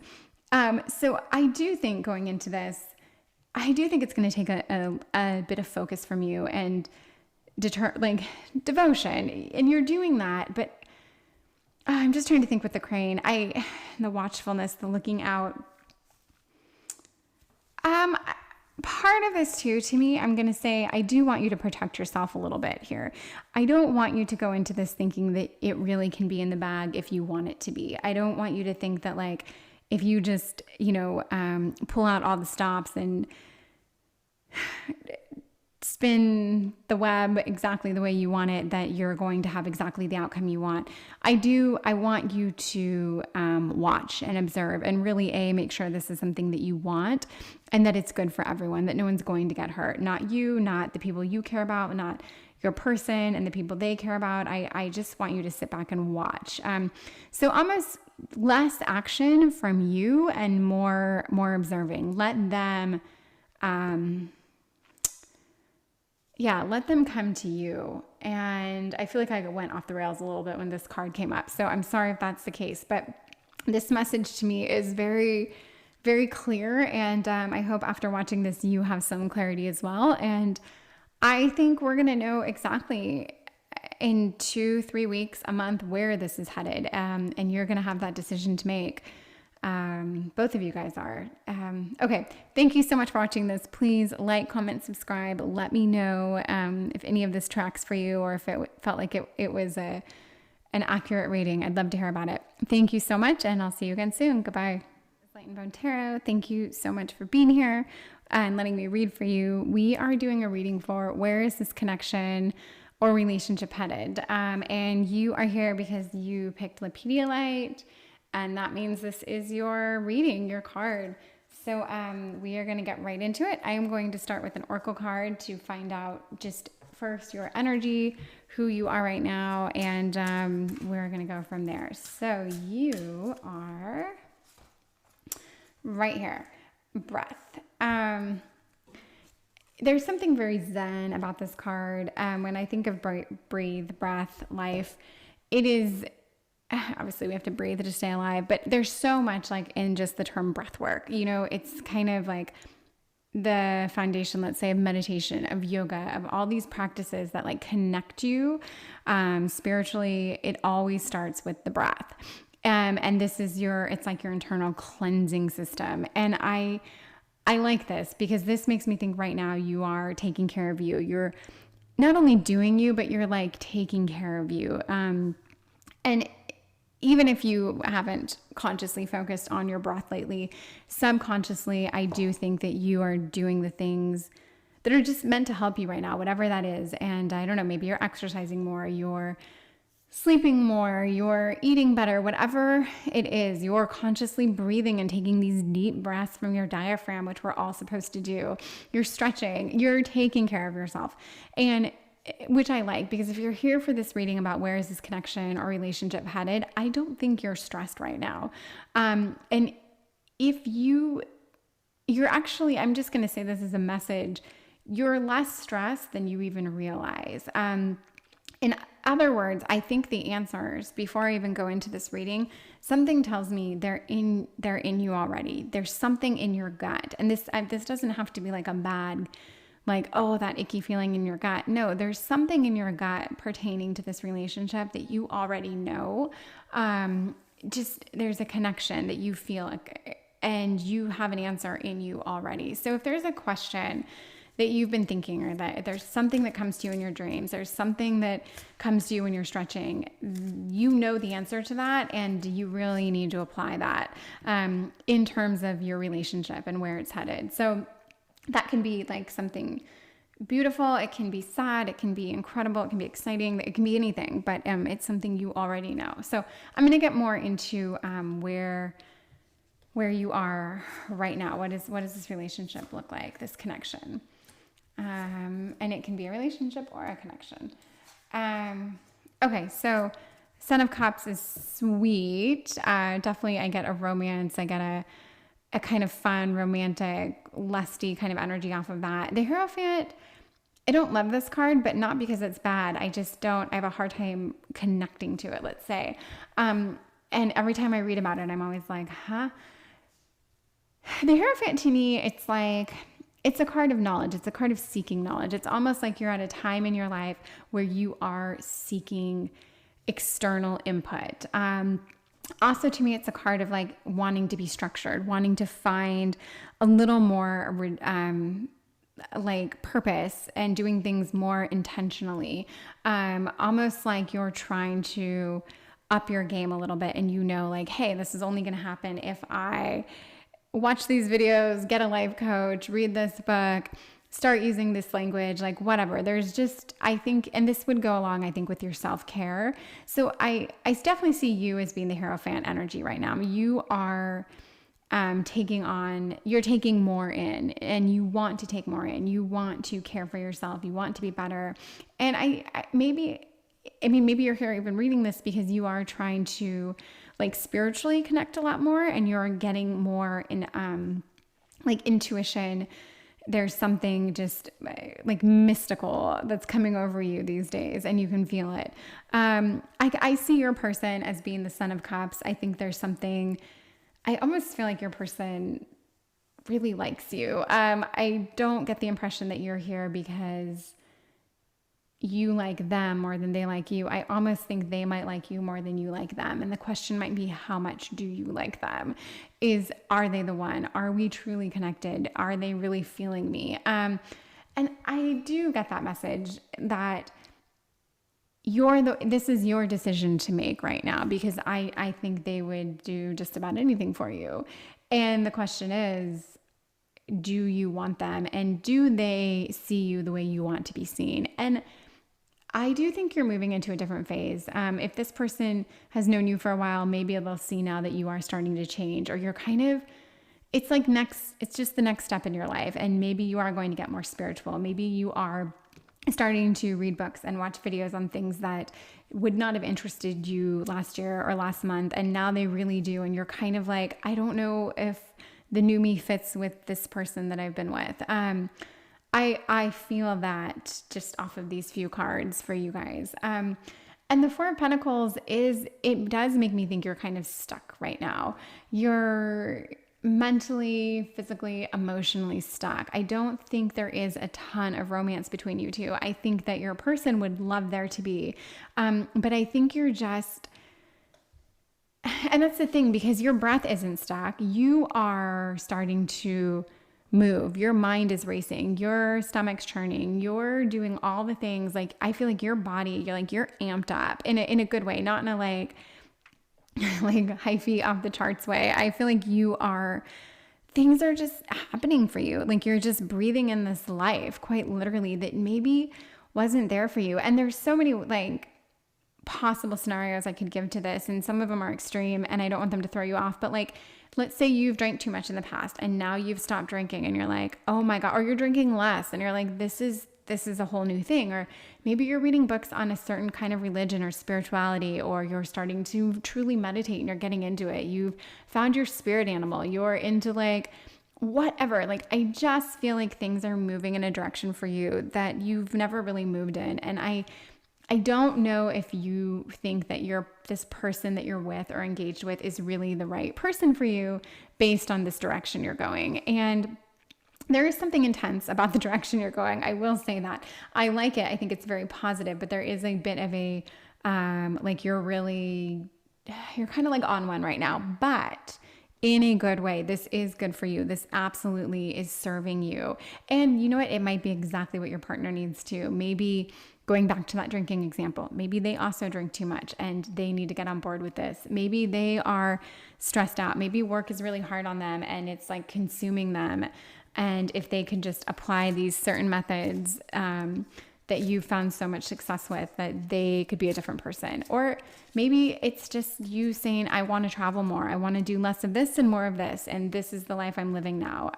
So I do think going into this, I do think it's going to take a bit of focus from you and devotion, and you're doing that, but I'm just trying to think with the crane, the watchfulness, the looking out. Part of this too, to me, I'm going to say, I do want you to protect yourself a little bit here. I don't want you to go into this thinking that it really can be in the bag if you want it to be. I don't want you to think that if you just, pull out all the stops and spin the web exactly the way you want it, that you're going to have exactly the outcome you want. I want you to watch and observe and really make sure this is something that you want and that it's good for everyone, that no one's going to get hurt. Not you, not the people you care about, not your person and the people they care about. I just want you to sit back and watch. So almost less action from you and more observing. Let them let them come to you. And I feel like I went off the rails a little bit when this card came up. So I'm sorry if that's the case, but this message to me is very, very clear. And I hope after watching this, you have some clarity as well. And I think we're going to know exactly in 2-3 weeks, a month, where this is headed. And you're going to have that decision to make. Both of you guys are. Okay. Thank you so much for watching this. Please like, comment, subscribe. Let me know if any of this tracks for you, or if it felt like it was an accurate reading. I'd love to hear about it. Thank you so much, and I'll see you again soon. Goodbye. Light and Bone Tarot, thank you so much for being here and letting me read for you. We are doing a reading for where is this connection or relationship headed? And you are here because you picked Lepidolite. And that means this is your reading, your card. So we are going to get right into it. I am going to start with an oracle card to find out just first your energy, who you are right now, and we're going to go from there. So you are right here, breath. There's something very zen about this card. When I think of breathe, breath, life, it is... Obviously we have to breathe to stay alive, but there's so much like in just the term breath work. You know, it's kind of like the foundation, let's say, of meditation, of yoga, of all these practices that like connect you spiritually. It always starts with the breath. And this is it's like your internal cleansing system. And I like this because this makes me think right now you are taking care of you. You're not only doing you, but you're like taking care of you. And even if you haven't consciously focused on your breath lately, subconsciously, I do think that you are doing the things that are just meant to help you right now, whatever that is. And I don't know, maybe you're exercising more, you're sleeping more, you're eating better, whatever it is, you're consciously breathing and taking these deep breaths from your diaphragm, which we're all supposed to do. You're stretching, you're taking care of yourself. And which I like, because if you're here for this reading about where is this connection or relationship headed, I don't think you're stressed right now. And if you're actually, I'm just going to say this as a message, you're less stressed than you even realize. In other words, I think the answers, before I even go into this reading, something tells me they're in you already. There's something in your gut. And this doesn't have to be like a bad, like, oh, that icky feeling in your gut. No, there's something in your gut pertaining to this relationship that you already know. Just there's a connection that you feel, and you have an answer in you already. So if there's a question that you've been thinking, or that there's something that comes to you in your dreams, there's something that comes to you when you're stretching, you know the answer to that, and you really need to apply that in terms of your relationship and where it's headed. So that can be like something beautiful. It can be sad. It can be incredible. It can be exciting. It can be anything, but it's something you already know. So I'm going to get more into where you are right now. What does this relationship look like? This connection, and it can be a relationship or a connection. Okay, so Son of Cups is sweet. Definitely, I get a romance. I get a kind of fun, romantic, lusty kind of energy off of that. The Hierophant, I don't love this card, but not because it's bad. I have a hard time connecting to it, let's say. And every time I read about it, I'm always like, huh? The Hierophant to me, it's like, it's a card of knowledge. It's a card of seeking knowledge. It's almost like you're at a time in your life where you are seeking external input. Also, to me, it's a card of like wanting to be structured, wanting to find a little more like purpose and doing things more intentionally. Almost like you're trying to up your game a little bit, and you know, like, hey, this is only going to happen if I watch these videos, get a life coach, read this book, start using this language, like whatever. There's just, I think, and this would go along, I think, with your self-care. So I definitely see you as being the Hierophant energy right now. You are you're taking more in, and you want to take more in. You want to care for yourself. You want to be better. And maybe you're here even reading this because you are trying to like spiritually connect a lot more, and you're getting more in like intuition. There's something just like mystical that's coming over you these days, and you can feel it. I see your person as being the Son of Cups. I think there's something, I almost feel like your person really likes you. I don't get the impression that you're here because you like them more than they like you. I almost think they might like you more than you like them. And the question might be, how much do you like them? Are they the one? Are we truly connected? Are they really feeling me? And I do get that message that this is your decision to make right now, because I think they would do just about anything for you. And the question is, do you want them? And do they see you the way you want to be seen? And I do think you're moving into a different phase. If this person has known you for a while, maybe they'll see now that you are starting to change, or you're kind of, it's just the next step in your life. And maybe you are going to get more spiritual. Maybe you are starting to read books and watch videos on things that would not have interested you last year or last month. And now they really do. And you're kind of like, I don't know if the new me fits with this person that I've been with. I feel that just off of these few cards for you guys. And the Four of Pentacles it does make me think you're kind of stuck right now. You're mentally, physically, emotionally stuck. I don't think there is a ton of romance between you two. I think that your person would love there to be. But I think you're just, and that's the thing, because your breath isn't stuck. You are starting to move. Your mind is racing. Your stomach's churning. You're doing all the things. Like, I feel like your body, you're amped up in a good way, not in a like hyphy off the charts way. I feel like things are just happening for you. Like, you're just breathing in this life, quite literally, that maybe wasn't there for you. And there's so many like possible scenarios I could give to this, and some of them are extreme, and I don't want them to throw you off, but like, let's say you've drank too much in the past and now you've stopped drinking, and you're like, oh my God, or you're drinking less and you're like, this is a whole new thing. Or maybe you're reading books on a certain kind of religion or spirituality, or you're starting to truly meditate and you're getting into it. You've found your spirit animal. You're into like whatever. Like, I just feel like things are moving in a direction for you that you've never really moved in. And I don't know if you think that this person that you're with or engaged with is really the right person for you based on this direction you're going. And there is something intense about the direction you're going. I will say that. I like it. I think it's very positive, but there is a bit of a, like you're kind of like on one right now, but in a good way. This is good for you. This absolutely is serving you. And you know what? It might be exactly what your partner needs too. Maybe going back to that drinking example, maybe they also drink too much and they need to get on board with this. Maybe they are stressed out. Maybe work is really hard on them and it's like consuming them. And if they could just apply these certain methods that you found so much success with, that they could be a different person. Or maybe it's just you saying, I want to travel more. I want to do less of this and more of this. And this is the life I'm living now.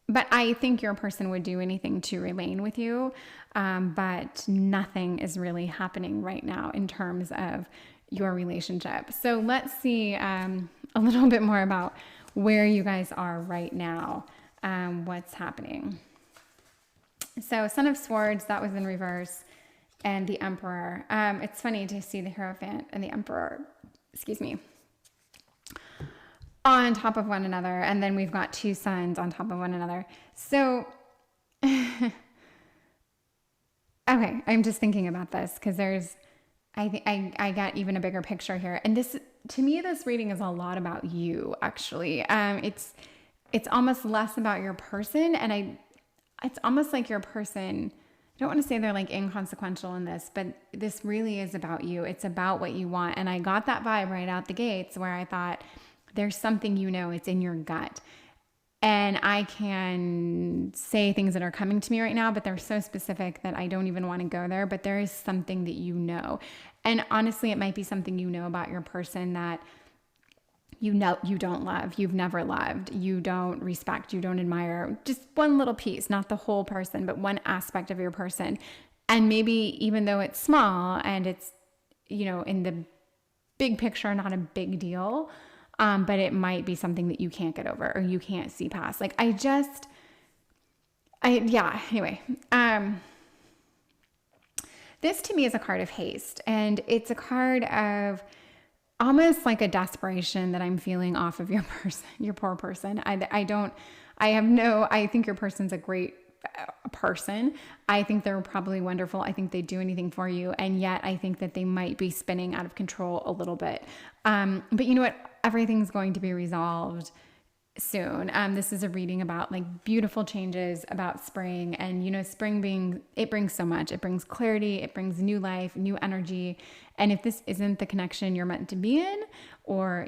But I think your person would do anything to remain with you. But nothing is really happening right now in terms of your relationship. So let's see a little bit more about where you guys are right now, what's happening. So Son of Swords, that was in reverse, and the Emperor. It's funny to see the Hierophant and the Emperor, on top of one another, and then we've got two suns on top of one another. So, okay, I'm just thinking about this because I got even a bigger picture here, and this, to me, this reading is a lot about you. Actually, it's almost less about your person, and it's almost like your person, I don't want to say they're like inconsequential in this, but this really is about you. It's about what you want. And I got that vibe right out the gates where I thought there's something, it's in your gut. And I can say things that are coming to me right now, but they're so specific that I don't even want to go there. But there is something that you know. And honestly, it might be something you know about your person that you know you don't love, you've never loved, you don't respect, you don't admire. Just one little piece, not the whole person, but one aspect of your person. And maybe even though it's small and it's, in the big picture, not a big deal, but it might be something that you can't get over or you can't see past. Like anyway. This to me is a card of haste, and it's a card of almost like a desperation that I'm feeling off of your person, your poor person. I think your person's a great person. I think they're probably wonderful. I think they'd do anything for you. And yet I think that they might be spinning out of control a little bit. But you know what? Everything's going to be resolved soon. This is a reading about like beautiful changes, about spring, and spring it brings so much. It brings clarity, it brings new life, new energy. And if this isn't the connection you're meant to be in, or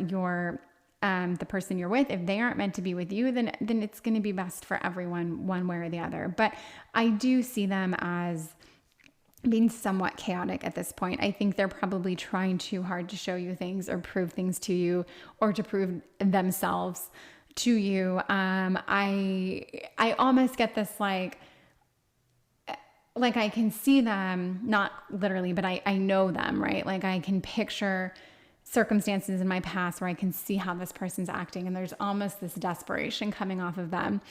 the person you're with, if they aren't meant to be with you, then it's going to be best for everyone one way or the other. But I do see them as being somewhat chaotic at this point. I think they're probably trying too hard to show you things or prove things to you, or to prove themselves to you. I almost get this like I can see them, not literally, but I know them, right? Like I can picture circumstances in my past where I can see how this person's acting, and there's almost this desperation coming off of them.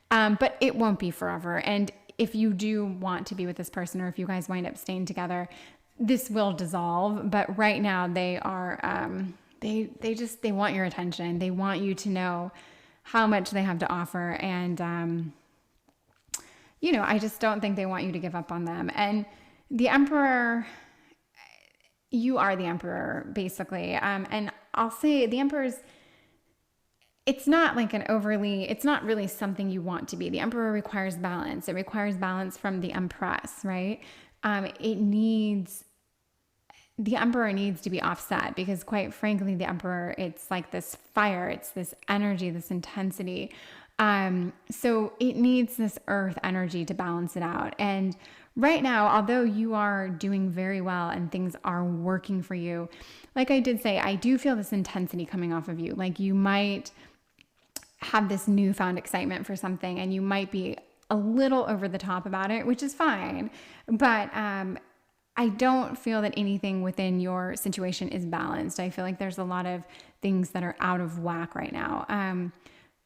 But it won't be forever. And if you do want to be with this person, or if you guys wind up staying together, this will dissolve. But right now they are, they want your attention. They want you to know how much they have to offer. And, I just don't think they want you to give up on them. And the Emperor, you are the Emperor, basically. And I'll say the Emperor's, it's not like it's not really something you want to be. The Emperor requires balance. It requires balance from the Empress, right? The Emperor needs to be offset, because quite frankly, the Emperor, it's like this fire, it's this energy, this intensity. So it needs this earth energy to balance it out. And right now, although you are doing very well and things are working for you, like I did say, I do feel this intensity coming off of you. Like you might have this newfound excitement for something, and you might be a little over the top about it, which is fine. But I don't feel that anything within your situation is balanced. I feel like there's a lot of things that are out of whack right now.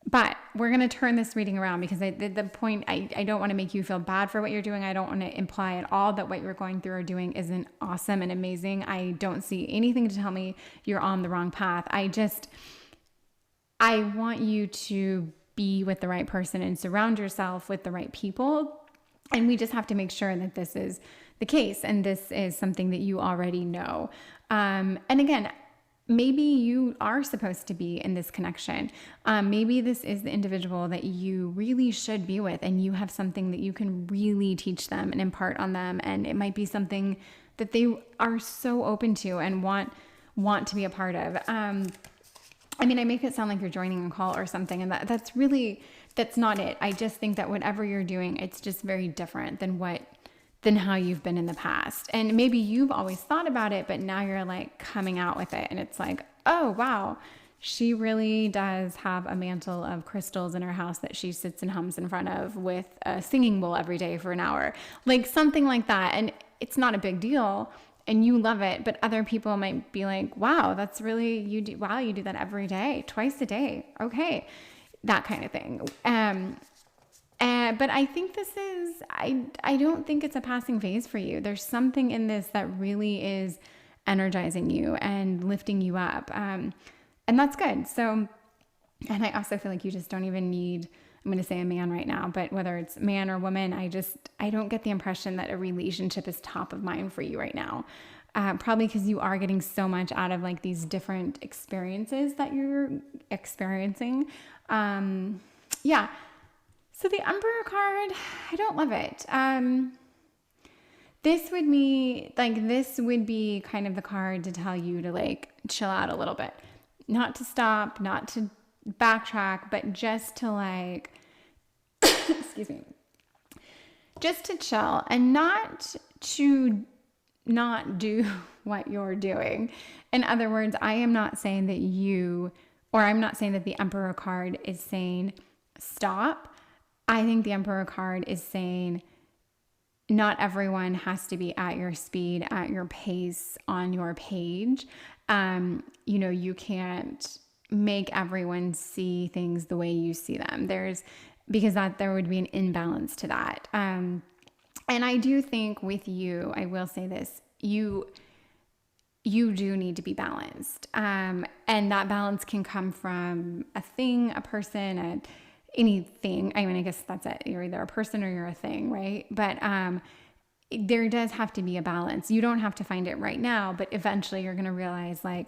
But we're going to turn this reading around, because I don't want to make you feel bad for what you're doing. I don't want to imply at all that what you're going through or doing isn't awesome and amazing. I don't see anything to tell me you're on the wrong path. I want you to be with the right person and surround yourself with the right people. And we just have to make sure that this is the case, and this is something that you already know. And again, maybe you are supposed to be in this connection. Maybe this is the individual that you really should be with, and you have something that you can really teach them and impart on them. And it might be something that they are so open to and want to be a part of. I make it sound like you're joining a call or something, and that's not it. I just think that whatever you're doing, it's just very different than how you've been in the past. And maybe you've always thought about it, but now you're like coming out with it, and it's like, oh wow, she really does have a mantle of crystals in her house that she sits and hums in front of with a singing bowl every day for an hour, like something like that. And it's not a big deal, and you love it, but other people might be like, wow, that's really, you do that every day, twice a day. Okay. That kind of thing. But I think this is, I don't think it's a passing phase for you. There's something in this that really is energizing you and lifting you up. And that's good. So, and I also feel like you just don't even need, I'm going to say a man right now, but whether it's man or woman, I don't get the impression that a relationship is top of mind for you right now. Probably because you are getting so much out of like these different experiences that you're experiencing. Yeah. So the Emperor card, I don't love it. This would be kind of the card to tell you to like chill out a little bit, not to stop, not to backtrack, but just to like, excuse me, just to chill and not to not do what you're doing. In other words, I am not saying that I'm not saying that the Emperor card is saying stop. I think the Emperor card is saying not everyone has to be at your speed, at your pace, on your page. You can't make everyone see things the way you see them. Because there would be an imbalance to that. And I do think with you, I will say this, you do need to be balanced. And that balance can come from a thing, a person, anything. I mean, I guess that's it. You're either a person or you're a thing, right? But there does have to be a balance. You don't have to find it right now, but eventually you're going to realize like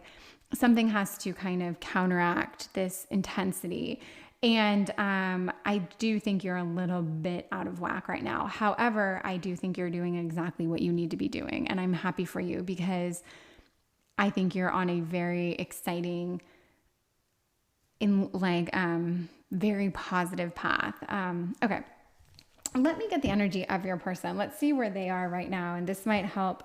something has to kind of counteract this intensity. And I do think you're a little bit out of whack right now. However, I do think you're doing exactly what you need to be doing. And I'm happy for you because I think you're on a very exciting, very positive path. Okay. Let me get the energy of your person. Let's see where they are right now. And this might help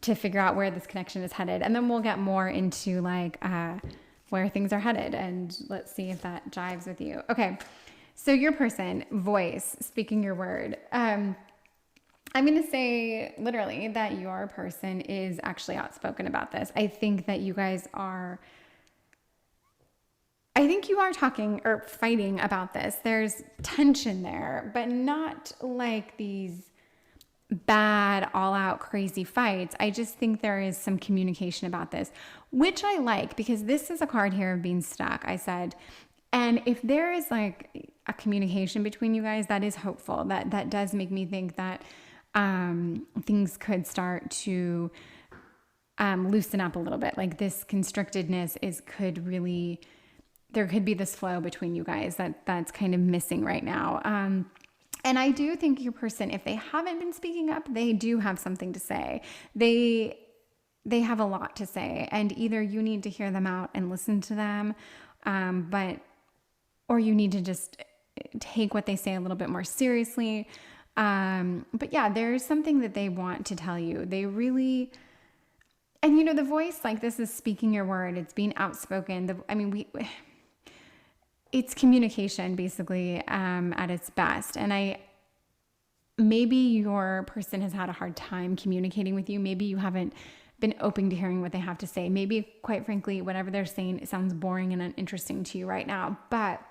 to figure out where this connection is headed. And then we'll get more into where things are headed. And let's see if that jives with you. Okay. So your person, voice, speaking your word. I'm going to say literally that your person is actually outspoken about this. I think you are talking or fighting about this. There's tension there, but not like these bad, all out crazy fights. I just think there is some communication about this, which I like because this is a card here of being stuck. I said, and if there is like a communication between you guys, that is hopeful. That does make me think that things could start to loosen up a little bit. Like this constrictedness there could be this flow between you guys that's kind of missing right now. And I do think your person, if they haven't been speaking up, they do have something to say. They have a lot to say, and either you need to hear them out and listen to them, or you need to just take what they say a little bit more seriously. But yeah, there's something that they want to tell you. They really, and the voice, like this is speaking your word. It's being outspoken. It's communication basically, at its best. And maybe your person has had a hard time communicating with you. Maybe you haven't been open to hearing what they have to say. Maybe, quite frankly, whatever they're saying, it sounds boring and uninteresting to you right now, but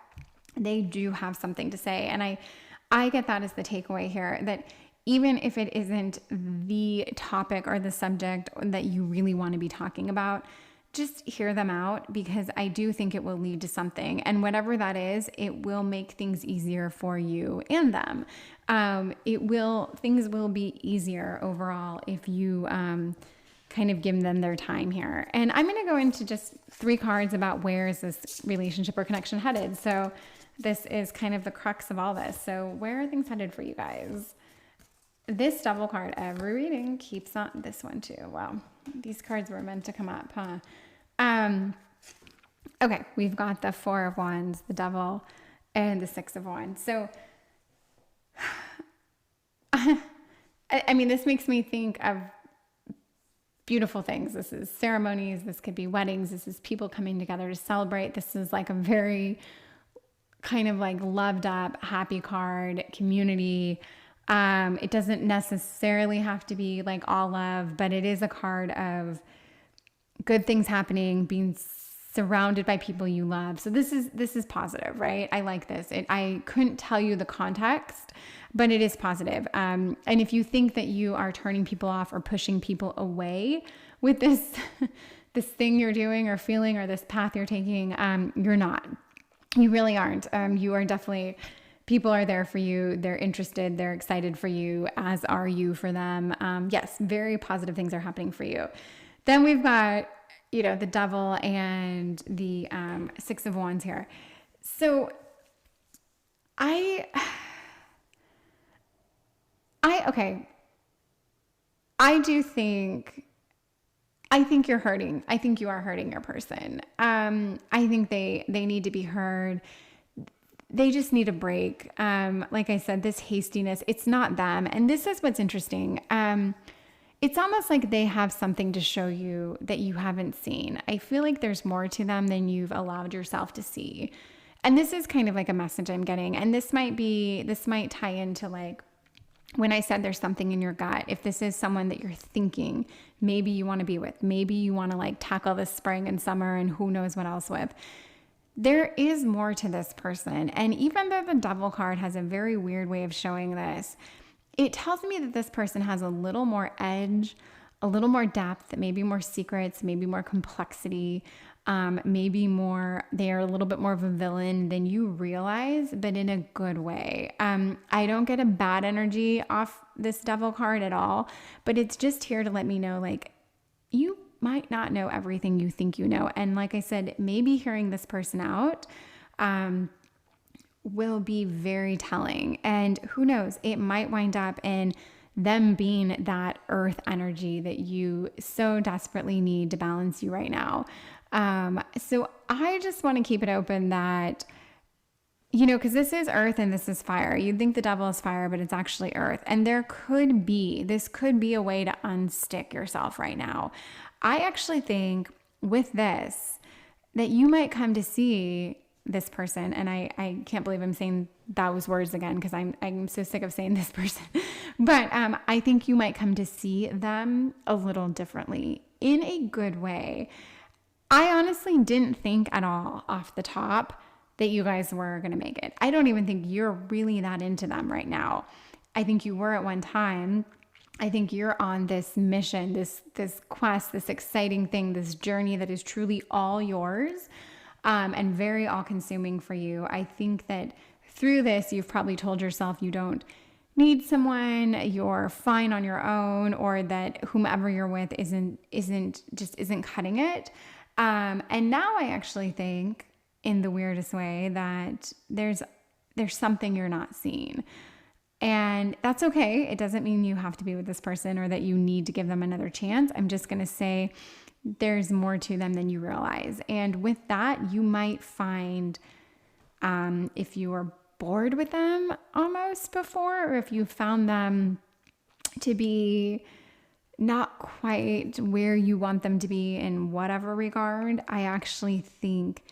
they do have something to say. And I get that as the takeaway here, that even if it isn't the topic or the subject that you really want to be talking about, just hear them out, because I do think it will lead to something. And whatever that is, it will make things easier for you and them. Things will be easier overall if you kind of give them their time here. And I'm going to go into just 3 cards about where is this relationship or connection headed. So this is kind of the crux of all this. So where are things headed for you guys? This Devil card, every reading keeps on, this one too. Wow. These cards were meant to come up, huh? Okay, we've got the 4 of Wands, the Devil, and the 6 of Wands. So, this makes me think of beautiful things. This is ceremonies. This could be weddings. This is people coming together to celebrate. This is like a very kind of like loved up, happy card, community. It doesn't necessarily have to be like all love, but it is a card of good things happening, being surrounded by people you love. So this is positive, right? I like this. I couldn't tell you the context, but it is positive. And if you think that you are turning people off or pushing people away with this, this thing you're doing or feeling or this path you're taking, you're not. You really aren't. You are definitely, people are there for you. They're interested. They're excited for you, as are you for them. Yes, very positive things are happening for you. Then we've got, the Devil and the 6 of Wands here. So I do think I think you're hurting. I think you are hurting your person. I think they need to be heard. They just need a break. Like I said, this hastiness, it's not them. And this is what's interesting. It's almost like they have something to show you that you haven't seen. I feel like there's more to them than you've allowed yourself to see. And this is kind of like a message I'm getting. And this might tie into like when I said there's something in your gut. If this is someone that you're thinking maybe you want to be with, maybe you want to like tackle this spring and summer and who knows what else with, there is more to this person. And even though the Devil card has a very weird way of showing this, it tells me that this person has a little more edge, a little more depth, maybe more secrets, maybe more complexity, maybe more, they are a little bit more of a villain than you realize, but in a good way. I don't get a bad energy off this Devil card at all, but it's just here to let me know, like, you might not know everything you think you know. And like I said, maybe hearing this person out, will be very telling. And who knows, it might wind up in them being that earth energy that you so desperately need to balance you right now. So I just want to keep it open that, you know, because this is earth and this is fire. You'd think the Devil is fire, but it's actually earth. And this could be a way to unstick yourself right now. I actually think with this, that you might come to see this person, and I can't believe I'm saying those words again because I'm so sick of saying this person, but I think you might come to see them a little differently in a good way. I honestly didn't think at all off the top that you guys were going to make it. I don't even think you're really that into them right now. I think you were at one time. I think you're on this mission, this quest, this exciting thing, this journey that is truly all yours. And very all-consuming for you. I think that through this, you've probably told yourself you don't need someone, you're fine on your own, or that whomever you're with isn't cutting it. And now I actually think, in the weirdest way, that there's something you're not seeing. And that's okay. It doesn't mean you have to be with this person or that you need to give them another chance. I'm just going to say, there's more to them than you realize. And with that, you might find, if you were bored with them almost before, or if you found them to be not quite where you want them to be in whatever regard, I actually think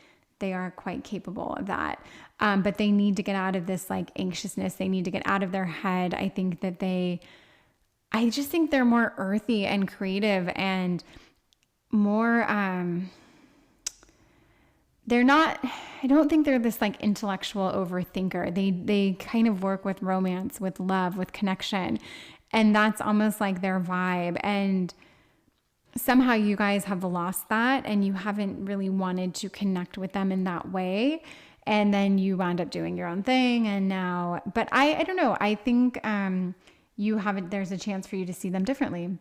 they are quite capable of that. But they need to get out of this like anxiousness. They need to get out of their head. I just think they're more earthy and creative and more, I don't think they're this like intellectual overthinker. They kind of work with romance, with love, with connection. And that's almost like their vibe. And somehow you guys have lost that and you haven't really wanted to connect with them in that way. And then you wound up doing your own thing. And now, but I don't know. I think, there's a chance for you to see them differently.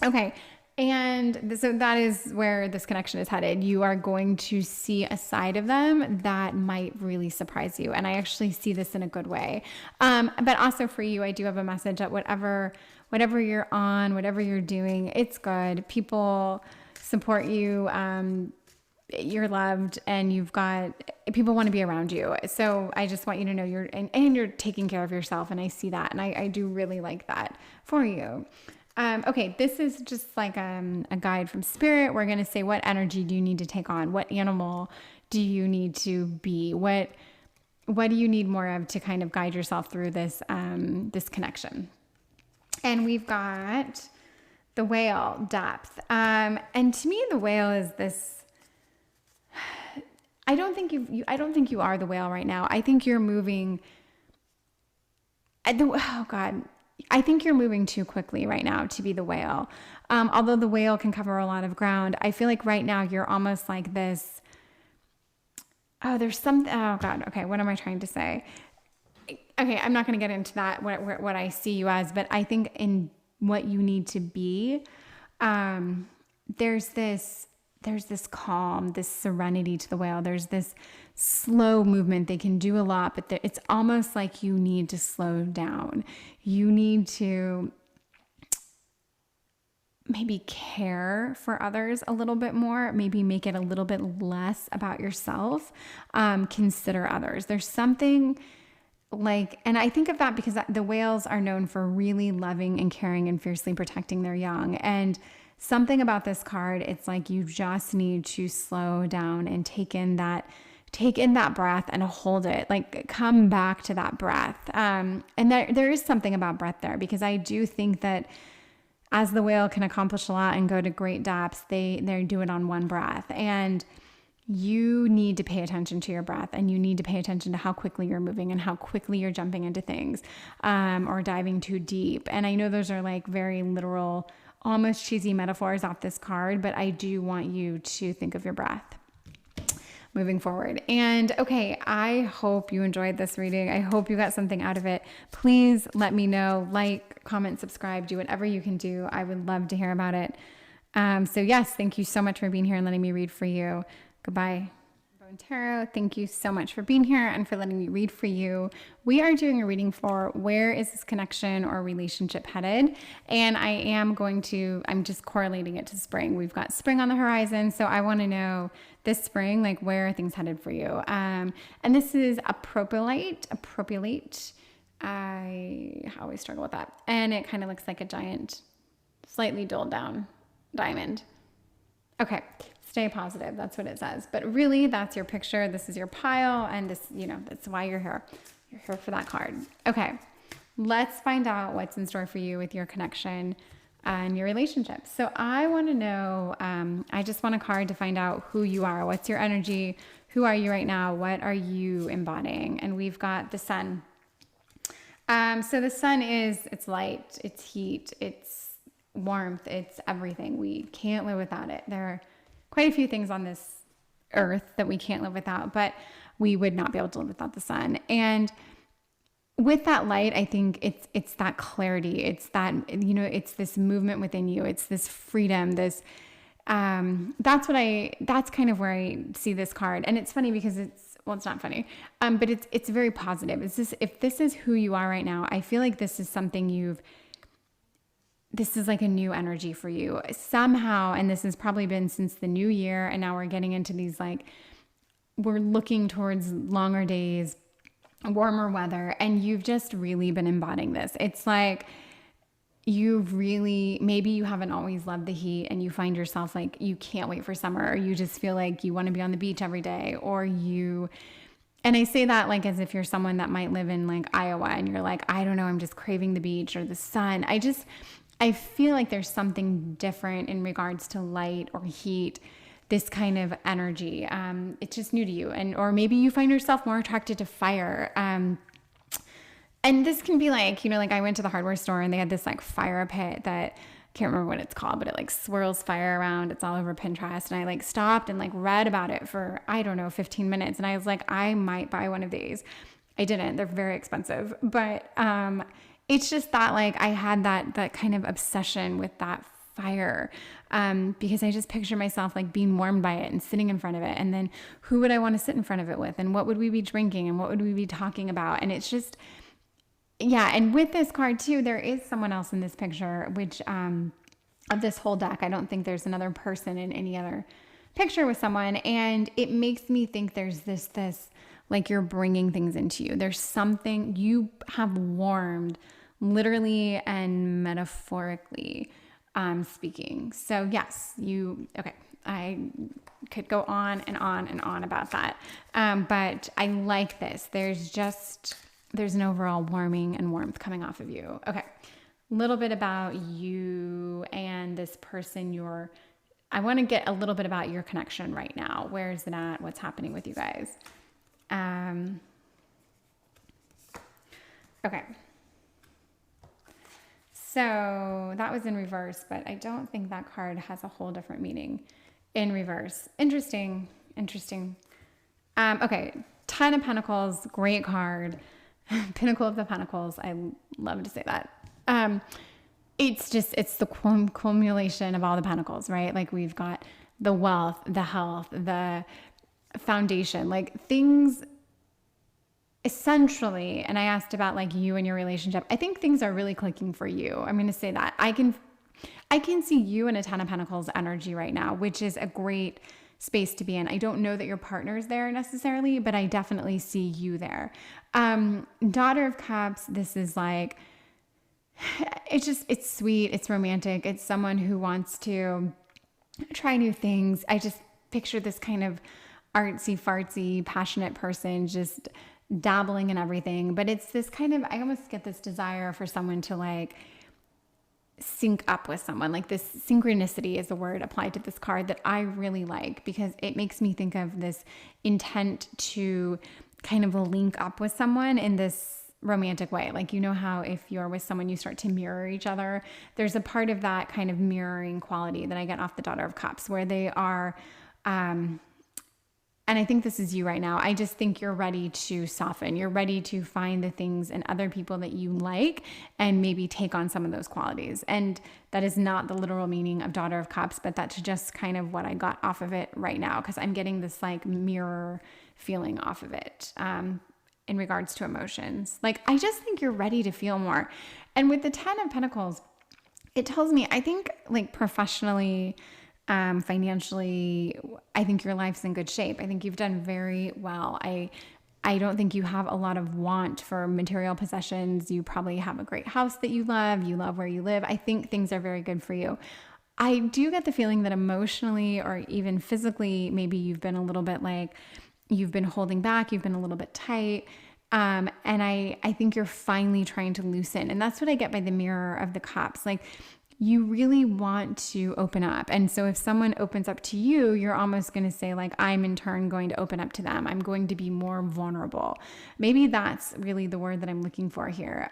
Okay. And so that is where this connection is headed. You are going to see a side of them that might really surprise you. And I actually see this in a good way. But also for you, I do have a message that whatever you're on, whatever you're doing, it's good. People support you. You're loved and people want to be around you. So I just want you to know you're taking care of yourself. And I see that. And I do really like that for you. Okay, this is just like a guide from spirit. We're going to say, what energy do you need to take on? What animal do you need to be? What do you need more of to kind of guide yourself through this connection? And we've got the whale, depth. And to me, the whale is this. I don't think you are the whale right now. I think you're moving. Oh God. I think you're moving too quickly right now to be the whale. Although the whale can cover a lot of ground, I feel like right now you're almost like this. Oh, there's something. Oh God. Okay. What am I trying to say? Okay. I'm not going to get into that, what I see you as, but I think in what you need to be, there's this calm, this serenity to the whale. There's this slow movement. They can do a lot, but it's almost like you need to slow down. You need to maybe care for others a little bit more, maybe make it a little bit less about yourself. Consider others. There's something like, and I think of that because the whales are known for really loving and caring and fiercely protecting their young. And something about this card, it's like you just need to slow down and take in that breath and hold it, like come back to that breath. And there is something about breath there, because I do think that as the whale can accomplish a lot and go to great depths, they do it on one breath. And you need to pay attention to your breath, and you need to pay attention to how quickly you're moving and how quickly you're jumping into things, or diving too deep. And I know those are like very literal, almost cheesy metaphors off this card, but I do want you to think of your breath moving forward. And okay, I hope you enjoyed this reading. I hope you got something out of it. Please let me know, like, comment, subscribe, do whatever you can do. I would love to hear about it. So yes, thank you so much for being here and letting me read for you. Goodbye. Bone Tarot, thank you so much for being here and for letting me read for you. We are doing a reading for where is this connection or relationship headed? And I'm just correlating it to spring. We've got spring on the horizon. So I want to know this spring, like, where are things headed for you? And this is Apropyolite. I always struggle with that. And it kind of looks like a giant, slightly dulled down diamond. Okay. Stay positive. That's what it says. But really, that's your picture. This is your pile. And this, that's why you're here. You're here for that card. Okay. Let's find out what's in store for you with your connection and your relationship. So I want to know, I just want a card to find out who you are. What's your energy? Who are you right now? What are you embodying? And we've got the sun. So the sun it's light, it's heat, it's warmth, it's everything. We can't live without it. There are quite a few things on this earth that we can't live without, but we would not be able to live without the sun. And with that light, I think it's that clarity. It's that, it's this movement within you. It's this freedom, that's kind of where I see this card. And it's funny because it's not funny, but it's very positive. If this is who you are right now, I feel like this is something this is like a new energy for you somehow. And this has probably been since the new year. And now we're getting into these, we're looking towards longer days, warmer weather. And you've just really been embodying this. It's like maybe you haven't always loved the heat and you find yourself like, you can't wait for summer, or you just feel like you want to be on the beach every day, and I say that like as if you're someone that might live in like Iowa and you're like, I don't know, I'm just craving the beach or the sun. I feel like there's something different in regards to light or heat, this kind of energy. It's just new to you. Or maybe you find yourself more attracted to fire. And this can be like, like I went to the hardware store and they had this like fire pit that, I can't remember what it's called, but it like swirls fire around. It's all over Pinterest. And I like stopped and like read about it for, 15 minutes. And I was like, I might buy one of these. I didn't. They're very expensive. But, it's just that like I had that kind of obsession with that fire, because I just picture myself like being warmed by it and sitting in front of it. And then who would I want to sit in front of it with? And what would we be drinking? And what would we be talking about? And it's just, yeah. And with this card too, there is someone else in this picture, which, of this whole deck, I don't think there's another person in any other picture with someone. And it makes me think there's this, like you're bringing things into you. There's something you have warmed, literally and metaphorically speaking. So yes, okay. I could go on and on and on about that. But I like this. There's an overall warming and warmth coming off of you. Okay. A little bit about you and this person I want to get a little bit about your connection right now. Where is it at? What's happening with you guys? Okay. So that was in reverse, but I don't think that card has a whole different meaning in reverse. Interesting. Okay. 10 of Pentacles, great card. Pinnacle of the Pentacles. I love to say that. It's the culmination of all the pentacles, right? Like we've got the wealth, the health, the foundation, like things essentially. And I asked about like you and your relationship. I think things are really clicking for you. I'm going to say that I can see you in a Ten of Pentacles energy right now, which is a great space to be in. I don't know that your partner's there necessarily, but I definitely see you there. Daughter of Cups, this is like, it's sweet, it's romantic, it's someone who wants to try new things. I just picture this kind of artsy fartsy, passionate person just dabbling in everything. But it's this kind of, I almost get this desire for someone to like sync up with someone. Like this synchronicity is the word applied to this card that I really like, because it makes me think of this intent to kind of link up with someone in this romantic way. Like, you know how if you're with someone, you start to mirror each other. There's a part of that kind of mirroring quality that I get off the Daughter of Cups, where they are, and I think this is you right now. I just think you're ready to soften. You're ready to find the things in other people that you like and maybe take on some of those qualities. And that is not the literal meaning of Daughter of Cups, but that's just kind of what I got off of it right now, because I'm getting this like mirror feeling off of it. In regards to emotions. Like, I just think you're ready to feel more. And with the Ten of Pentacles, it tells me, I think like professionally, financially, I think your life's in good shape. I think you've done very well. I don't think you have a lot of want for material possessions. You probably have a great house that you love where you live. I think things are very good for you. I do get the feeling that emotionally or even physically, maybe you've been a little bit like, you've been holding back, you've been a little bit tight. And I think you're finally trying to loosen. And that's what I get by the Mirror of the Cups. Like, you really want to open up. And so if someone opens up to you, you're almost going to say like, I'm in turn going to open up to them. I'm going to be more vulnerable. Maybe that's really the word that I'm looking for here.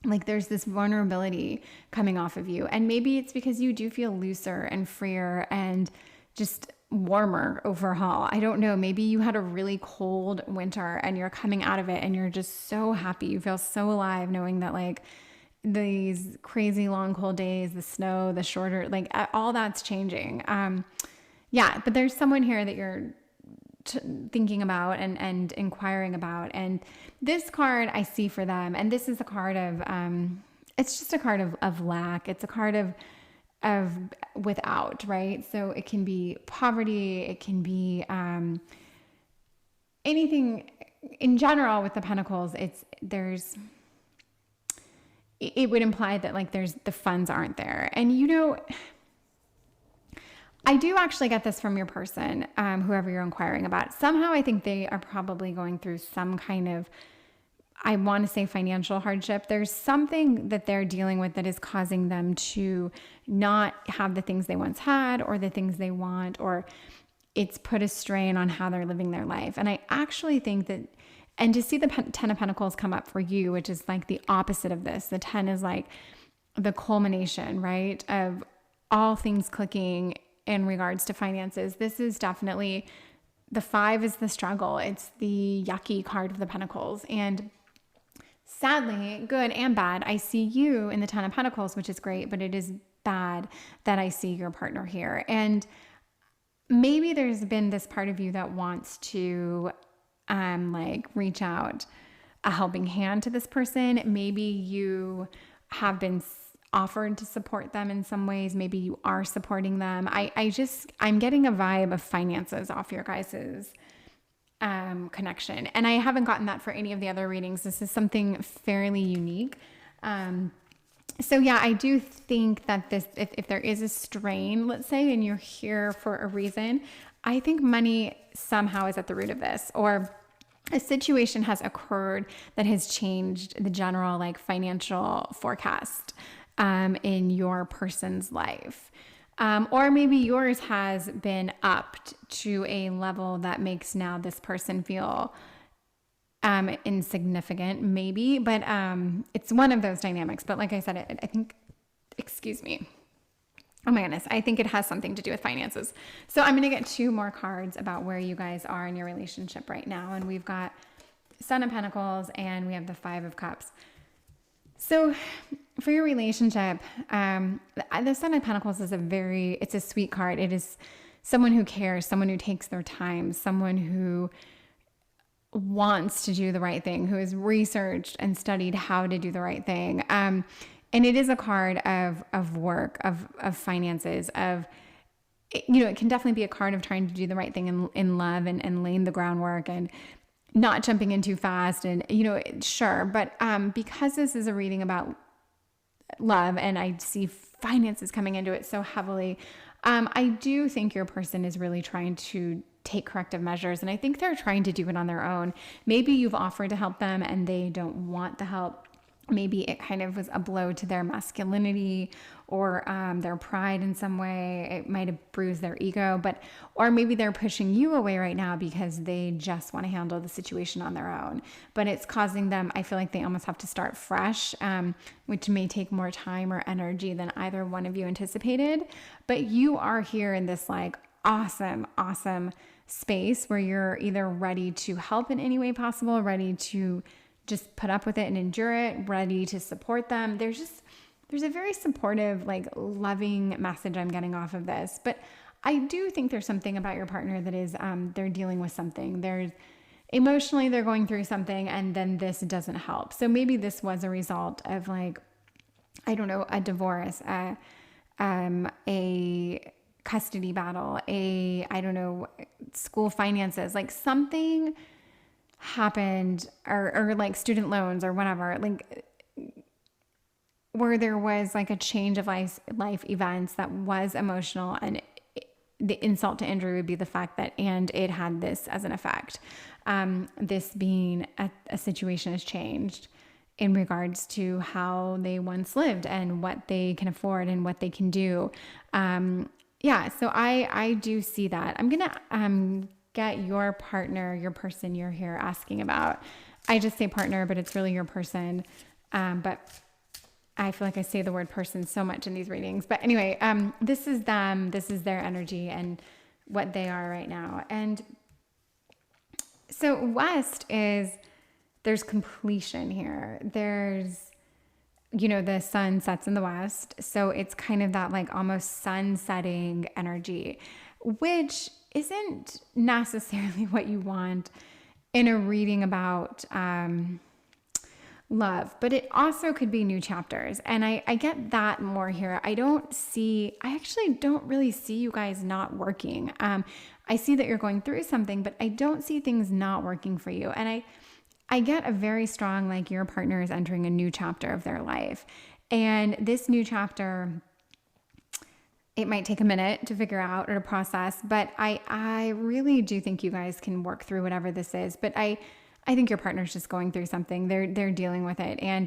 Like there's this vulnerability coming off of you. And maybe it's because you do feel looser and freer and just warmer overall. I don't know. Maybe you had a really cold winter and you're coming out of it and you're just so happy. You feel so alive knowing that like these crazy long cold days, the snow, the shorter, like all that's changing. Yeah, but there's someone here that you're thinking about and inquiring about. And this card I see for them, and this is a card of, it's just a card of lack. It's a card of without, right? So it can be poverty, it can be anything in general with the Pentacles. It would imply that like the funds aren't there. And you know, I do actually get this from your person, whoever you're inquiring about. Somehow I think they are probably going through some kind of, I want to say financial hardship. There's something that they're dealing with that is causing them to not have the things they once had or the things they want, or it's put a strain on how they're living their life. And I actually think that, and to see the Ten of Pentacles come up for you, which is like the opposite of this. The 10 is like the culmination, right, of all things clicking in regards to finances. This is definitely, the 5 is the struggle. It's the yucky card of the Pentacles. And sadly, good and bad, I see you in the Ten of Pentacles, which is great, but it is bad that I see your partner here. And maybe there's been this part of you that wants to like reach out a helping hand to this person. Maybe you have been offered to support them in some ways. Maybe you are supporting them. I'm getting a vibe of finances off your guys's connection. And I haven't gotten that for any of the other readings. This is something fairly unique. So yeah, I do think that this, if there is a strain, let's say, and you're here for a reason, I think money somehow is at the root of this, or a situation has occurred that has changed the general like financial forecast in your person's life. Or maybe yours has been upped to a level that makes now this person feel insignificant, maybe, but it's one of those dynamics. But like I said, I think, excuse me. Oh my goodness. I think it has something to do with finances. So I'm going to get 2 more cards about where you guys are in your relationship right now. And we've got Son of Pentacles and we have the 5 of Cups. So for your relationship, the Son of Pentacles is it's a sweet card. It is someone who cares, someone who takes their time, someone who wants to do the right thing, who has researched and studied how to do the right thing. And it is a card of work, of finances, of, it can definitely be a card of trying to do the right thing in love and laying the groundwork and not jumping in too fast. And, sure. But because this is a reading about love and I see finances coming into it so heavily, I do think your person is really trying to take corrective measures. And I think they're trying to do it on their own. Maybe you've offered to help them and they don't want the help. Maybe it kind of was a blow to their masculinity or their pride in some way. It might have bruised their ego, or maybe they're pushing you away right now because they just want to handle the situation on their own. But it's causing them, I feel like they almost have to start fresh, which may take more time or energy than either one of you anticipated. But you are here in this like awesome space where you're either ready to help in any way possible, ready to just put up with it and endure it, ready to support them. There's a very supportive, like loving message I'm getting off of this. But I do think there's something about your partner that is, they're dealing with something. Emotionally, they're going through something and then this doesn't help. So maybe this was a result of like, I don't know, a divorce, a custody battle, I don't know, school finances, like something happened or like student loans or whatever, like where there was like a change of life events that was emotional, and the insult to injury would be the fact that, and it had this as an effect. This being a situation has changed in regards to how they once lived and what they can afford and what they can do. So I do see that. I'm going to get your partner, your person you're here asking about. I just say partner, but it's really your person. But I feel like I say the word person so much in these readings. But anyway, this is them. This is their energy and what they are right now. And so West is, there's completion here. There's, the sun sets in the west. So it's kind of that like almost sun setting energy, which isn't necessarily what you want in a reading about love, but it also could be new chapters. And I get that more here. I actually don't really see you guys not working. I see that you're going through something, but I don't see things not working for you. And I get a very strong, like your partner is entering a new chapter of their life. And this new chapter, it might take a minute to figure out or to process, but I really do think you guys can work through whatever this is. But I think your partner's just going through something. They're dealing with it, and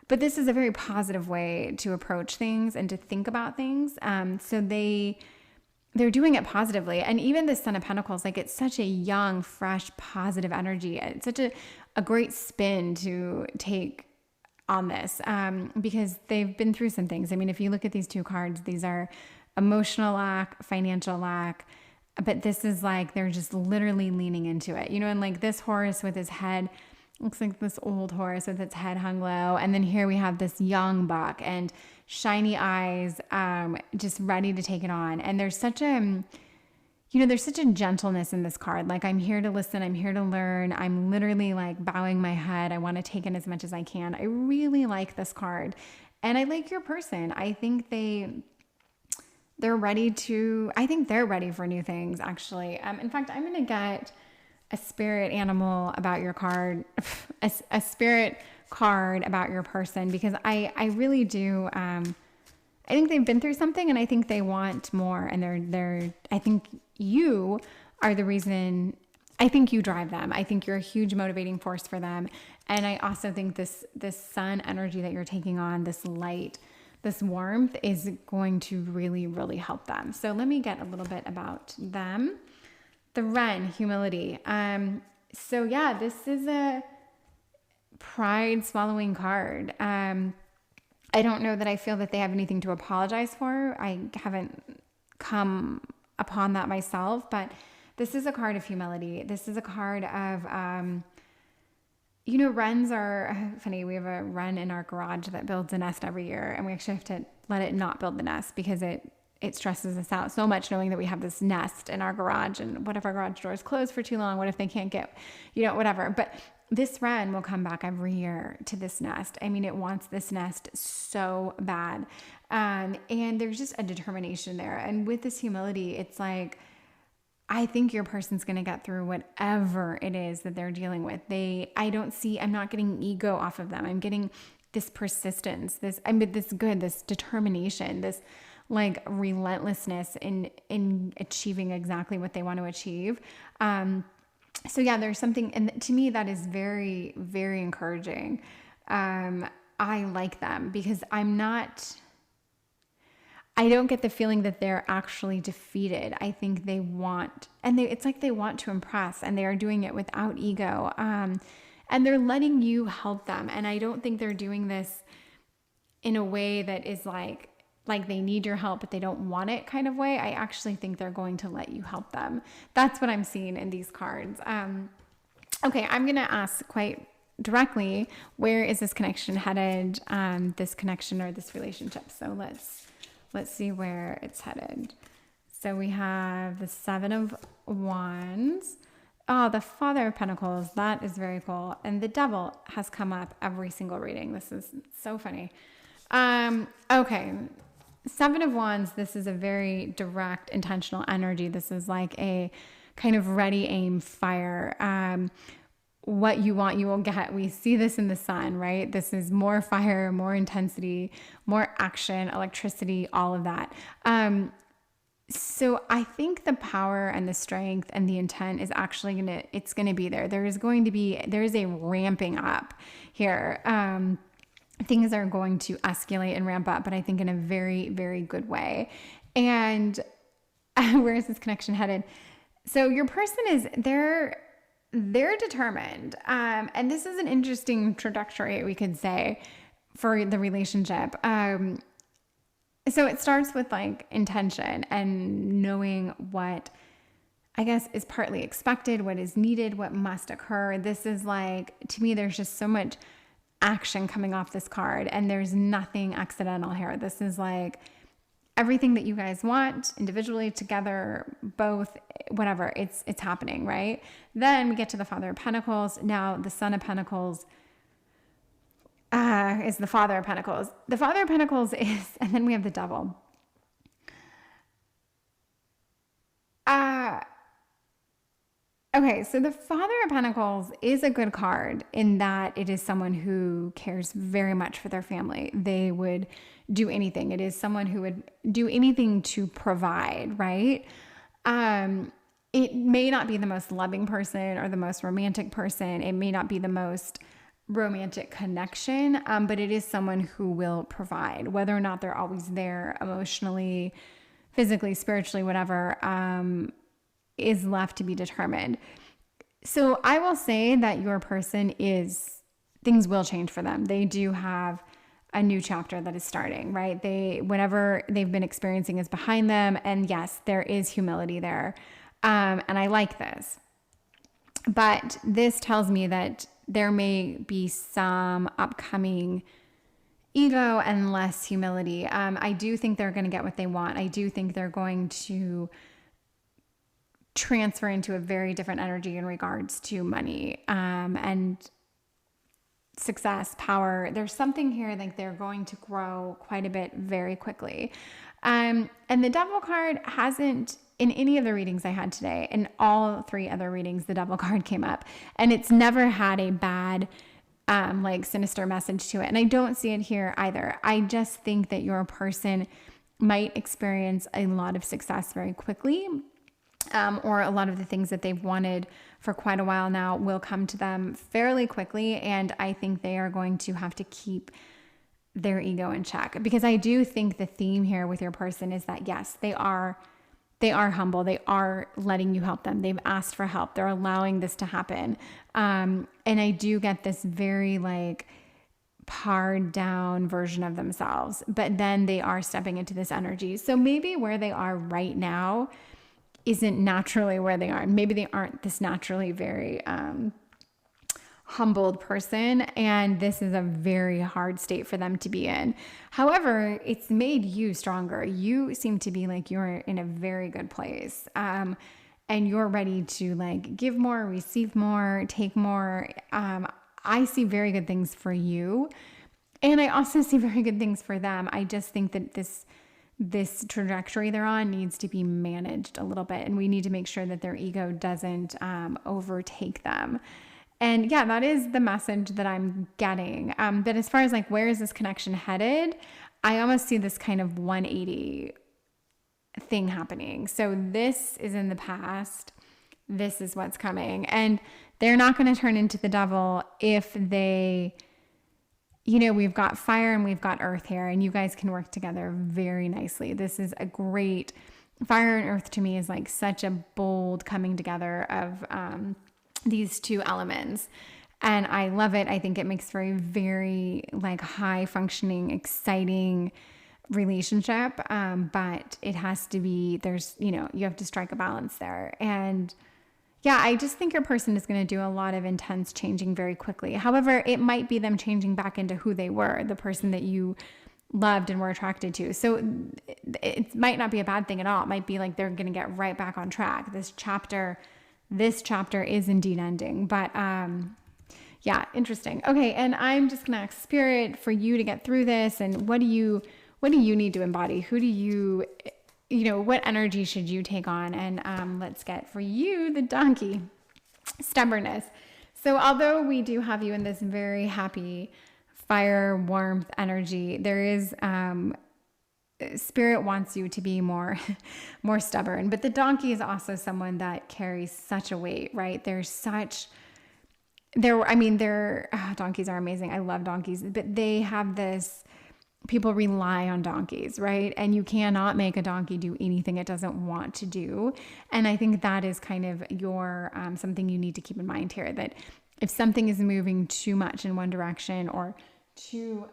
but this is a very positive way to approach things and to think about things. So they're doing it positively. And even the Son of Pentacles, like it's such a young, fresh, positive energy. It's such a great spin to take on this, because they've been through some things. I mean, if you look at these two cards, these are emotional lack, financial lack, but this is like, they're just literally leaning into it, and like this horse with his head, looks like this old horse with its head hung low. And then here we have this young buck and shiny eyes, just ready to take it on. And there's such a, there's such a gentleness in this card. Like, I'm here to listen. I'm here to learn. I'm literally like bowing my head. I want to take in as much as I can. I really like this card. And I like your person. I think they're ready for new things, actually. In fact, I'm going to get a spirit animal about your card, a spirit card about your person, because I really do. I think they've been through something, and I think they want more. And I think you are the reason. I think you drive them. I think you're a huge motivating force for them. And I also think this sun energy that you're taking on, this light, this warmth, is going to really, really help them. So let me get a little bit about them. The Wren, humility. So yeah, this is a pride swallowing card. I don't know that I feel that they have anything to apologize for. I haven't come upon that myself, but this is a card of humility. This is a card of, wrens are funny. We have a wren in our garage that builds a nest every year, and we actually have to let it not build the nest because it stresses us out so much knowing that we have this nest in our garage, and what if our garage door is closed for too long? What if they can't get, whatever. But this wren will come back every year to this nest. I mean, it wants this nest so bad. And there's just a determination there. And with this humility, it's like, I think your person's going to get through whatever it is that they're dealing with. I'm not getting ego off of them. I'm getting this persistence, this determination, this like relentlessness in achieving exactly what they want to achieve. So yeah, there's something, and to me that is very, very encouraging. I like them because I don't get the feeling that they're actually defeated. I think it's like they want to impress, and they are doing it without ego. And they're letting you help them. And I don't think they're doing this in a way that is like they need your help, but they don't want it kind of way. I actually think they're going to let you help them. That's what I'm seeing in these cards. Okay, I'm going to ask quite directly, where is this connection headed? This connection or this relationship. So let's see where it's headed. So we have the Seven of Wands. Oh, the Father of Pentacles. That is very cool. And the Devil has come up every single reading. This is so funny. Okay. Seven of Wands. This is a very direct, intentional energy. This is like a kind of ready, aim, fire. What you want, you will get. We see this in the sun, right? This is more fire, more intensity, more action, electricity, all of that. So I think the power and the strength and the intent is actually it's going to be there. There is a ramping up here. Things are going to escalate and ramp up, but I think in a very, very good way. And where is this connection headed? So your person they're determined. And this is an interesting trajectory, we could say, for the relationship. So it starts with like intention and knowing what I guess is partly expected, what is needed, what must occur. This is like, to me, there's just so much action coming off this card, and there's nothing accidental here. This is like everything that you guys want individually, together, both, whatever, it's happening, right? Then we get to the Father of Pentacles. Now the Son of Pentacles is the Father of Pentacles. The Father of Pentacles is, and then we have the Devil. Okay, so the Father of Pentacles is a good card in that it is someone who cares very much for their family. They would do anything. It is someone who would do anything to provide, right? It may not be the most loving person or the most romantic person. It may not be the most romantic connection, but it is someone who will provide, whether or not they're always there emotionally, physically, spiritually, whatever, is left to be determined. So I will say that your person things will change for them. They do have a new chapter that is starting, right? Whatever they've been experiencing is behind them. And yes, there is humility there. And I like this. But this tells me that there may be some upcoming ego and less humility. I do think they're going to get what they want. I do think they're going to transfer into a very different energy in regards to money and success, power. There's something here like they're going to grow quite a bit very quickly. And the Devil card hasn't, in any of the readings I had today, in all three other readings, the Devil card came up, and it's never had a bad, like sinister message to it. And I don't see it here either. I just think that your person might experience a lot of success very quickly. Or a lot of the things that they've wanted for quite a while now will come to them fairly quickly. And I think they are going to have to keep their ego in check, because I do think the theme here with your person is that, yes, they are humble. They are letting you help them. They've asked for help. They're allowing this to happen. And I do get this very like pared down version of themselves, but then they are stepping into this energy. So maybe where they are right now isn't naturally where they are. Maybe they aren't this naturally very humbled person, and this is a very hard state for them to be in. However, it's made you stronger. You seem to be like you're in a very good place. and you're ready to like give more, receive more, take more, I see very good things for you. And I also see very good things for them. I just think that this trajectory they're on needs to be managed a little bit, and we need to make sure that their ego doesn't overtake them. And yeah, that is the message that I'm getting. But as far as like, where is this connection headed? I almost see this kind of 180 thing happening. So this is in the past. This is what's coming. And they're not going to turn into the devil if they, we've got fire and we've got earth here, and you guys can work together very nicely. This is a great, fire and earth to me is like such a bold coming together of these two elements. And I love it. I think it makes for a very like high functioning, exciting relationship. But it has to be, you have to strike a balance there. And yeah, I just think your person is going to do a lot of intense changing very quickly. However, it might be them changing back into who they were, the person that you loved and were attracted to. So it might not be a bad thing at all. It might be like they're going to get right back on track. This chapter is indeed ending. But yeah, interesting. Okay, and I'm just going to ask Spirit for you to get through this. And what do you need to embody? Who do you what energy should you take on? And let's get for you the donkey, stubbornness. So although we do have you in this very happy fire, warmth energy, there is Spirit wants you to be more stubborn. But the donkey is also someone that carries such a weight, right? Donkeys are amazing. I love donkeys, but they have this. People rely on donkeys, right? And you cannot make a donkey do anything it doesn't want to do. And I think that is kind of your something you need to keep in mind here, that if something is moving too much in one direction or too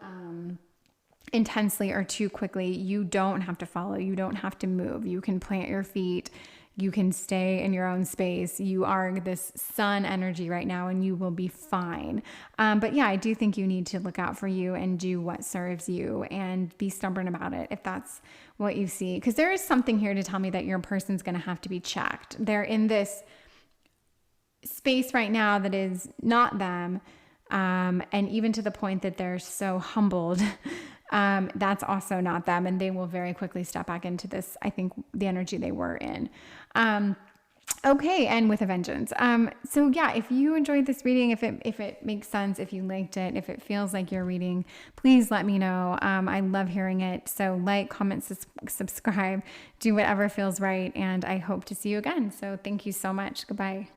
intensely or too quickly, you don't have to follow. You don't have to move. You can plant your feet. You can stay in your own space. You are this sun energy right now, and you will be fine. But yeah, I do think you need to look out for you and do what serves you and be stubborn about it if that's what you see. Because there is something here to tell me that your person's going to have to be checked. They're in this space right now that is not them. And even to the point that they're so humbled, that's also not them. And they will very quickly step back into this, I think, the energy they were in. Okay. And with a vengeance. So yeah, if you enjoyed this reading, if it makes sense, if you liked it, if it feels like you're reading, please let me know. I love hearing it. So like, comment, subscribe, do whatever feels right. And I hope to see you again. So thank you so much. Goodbye.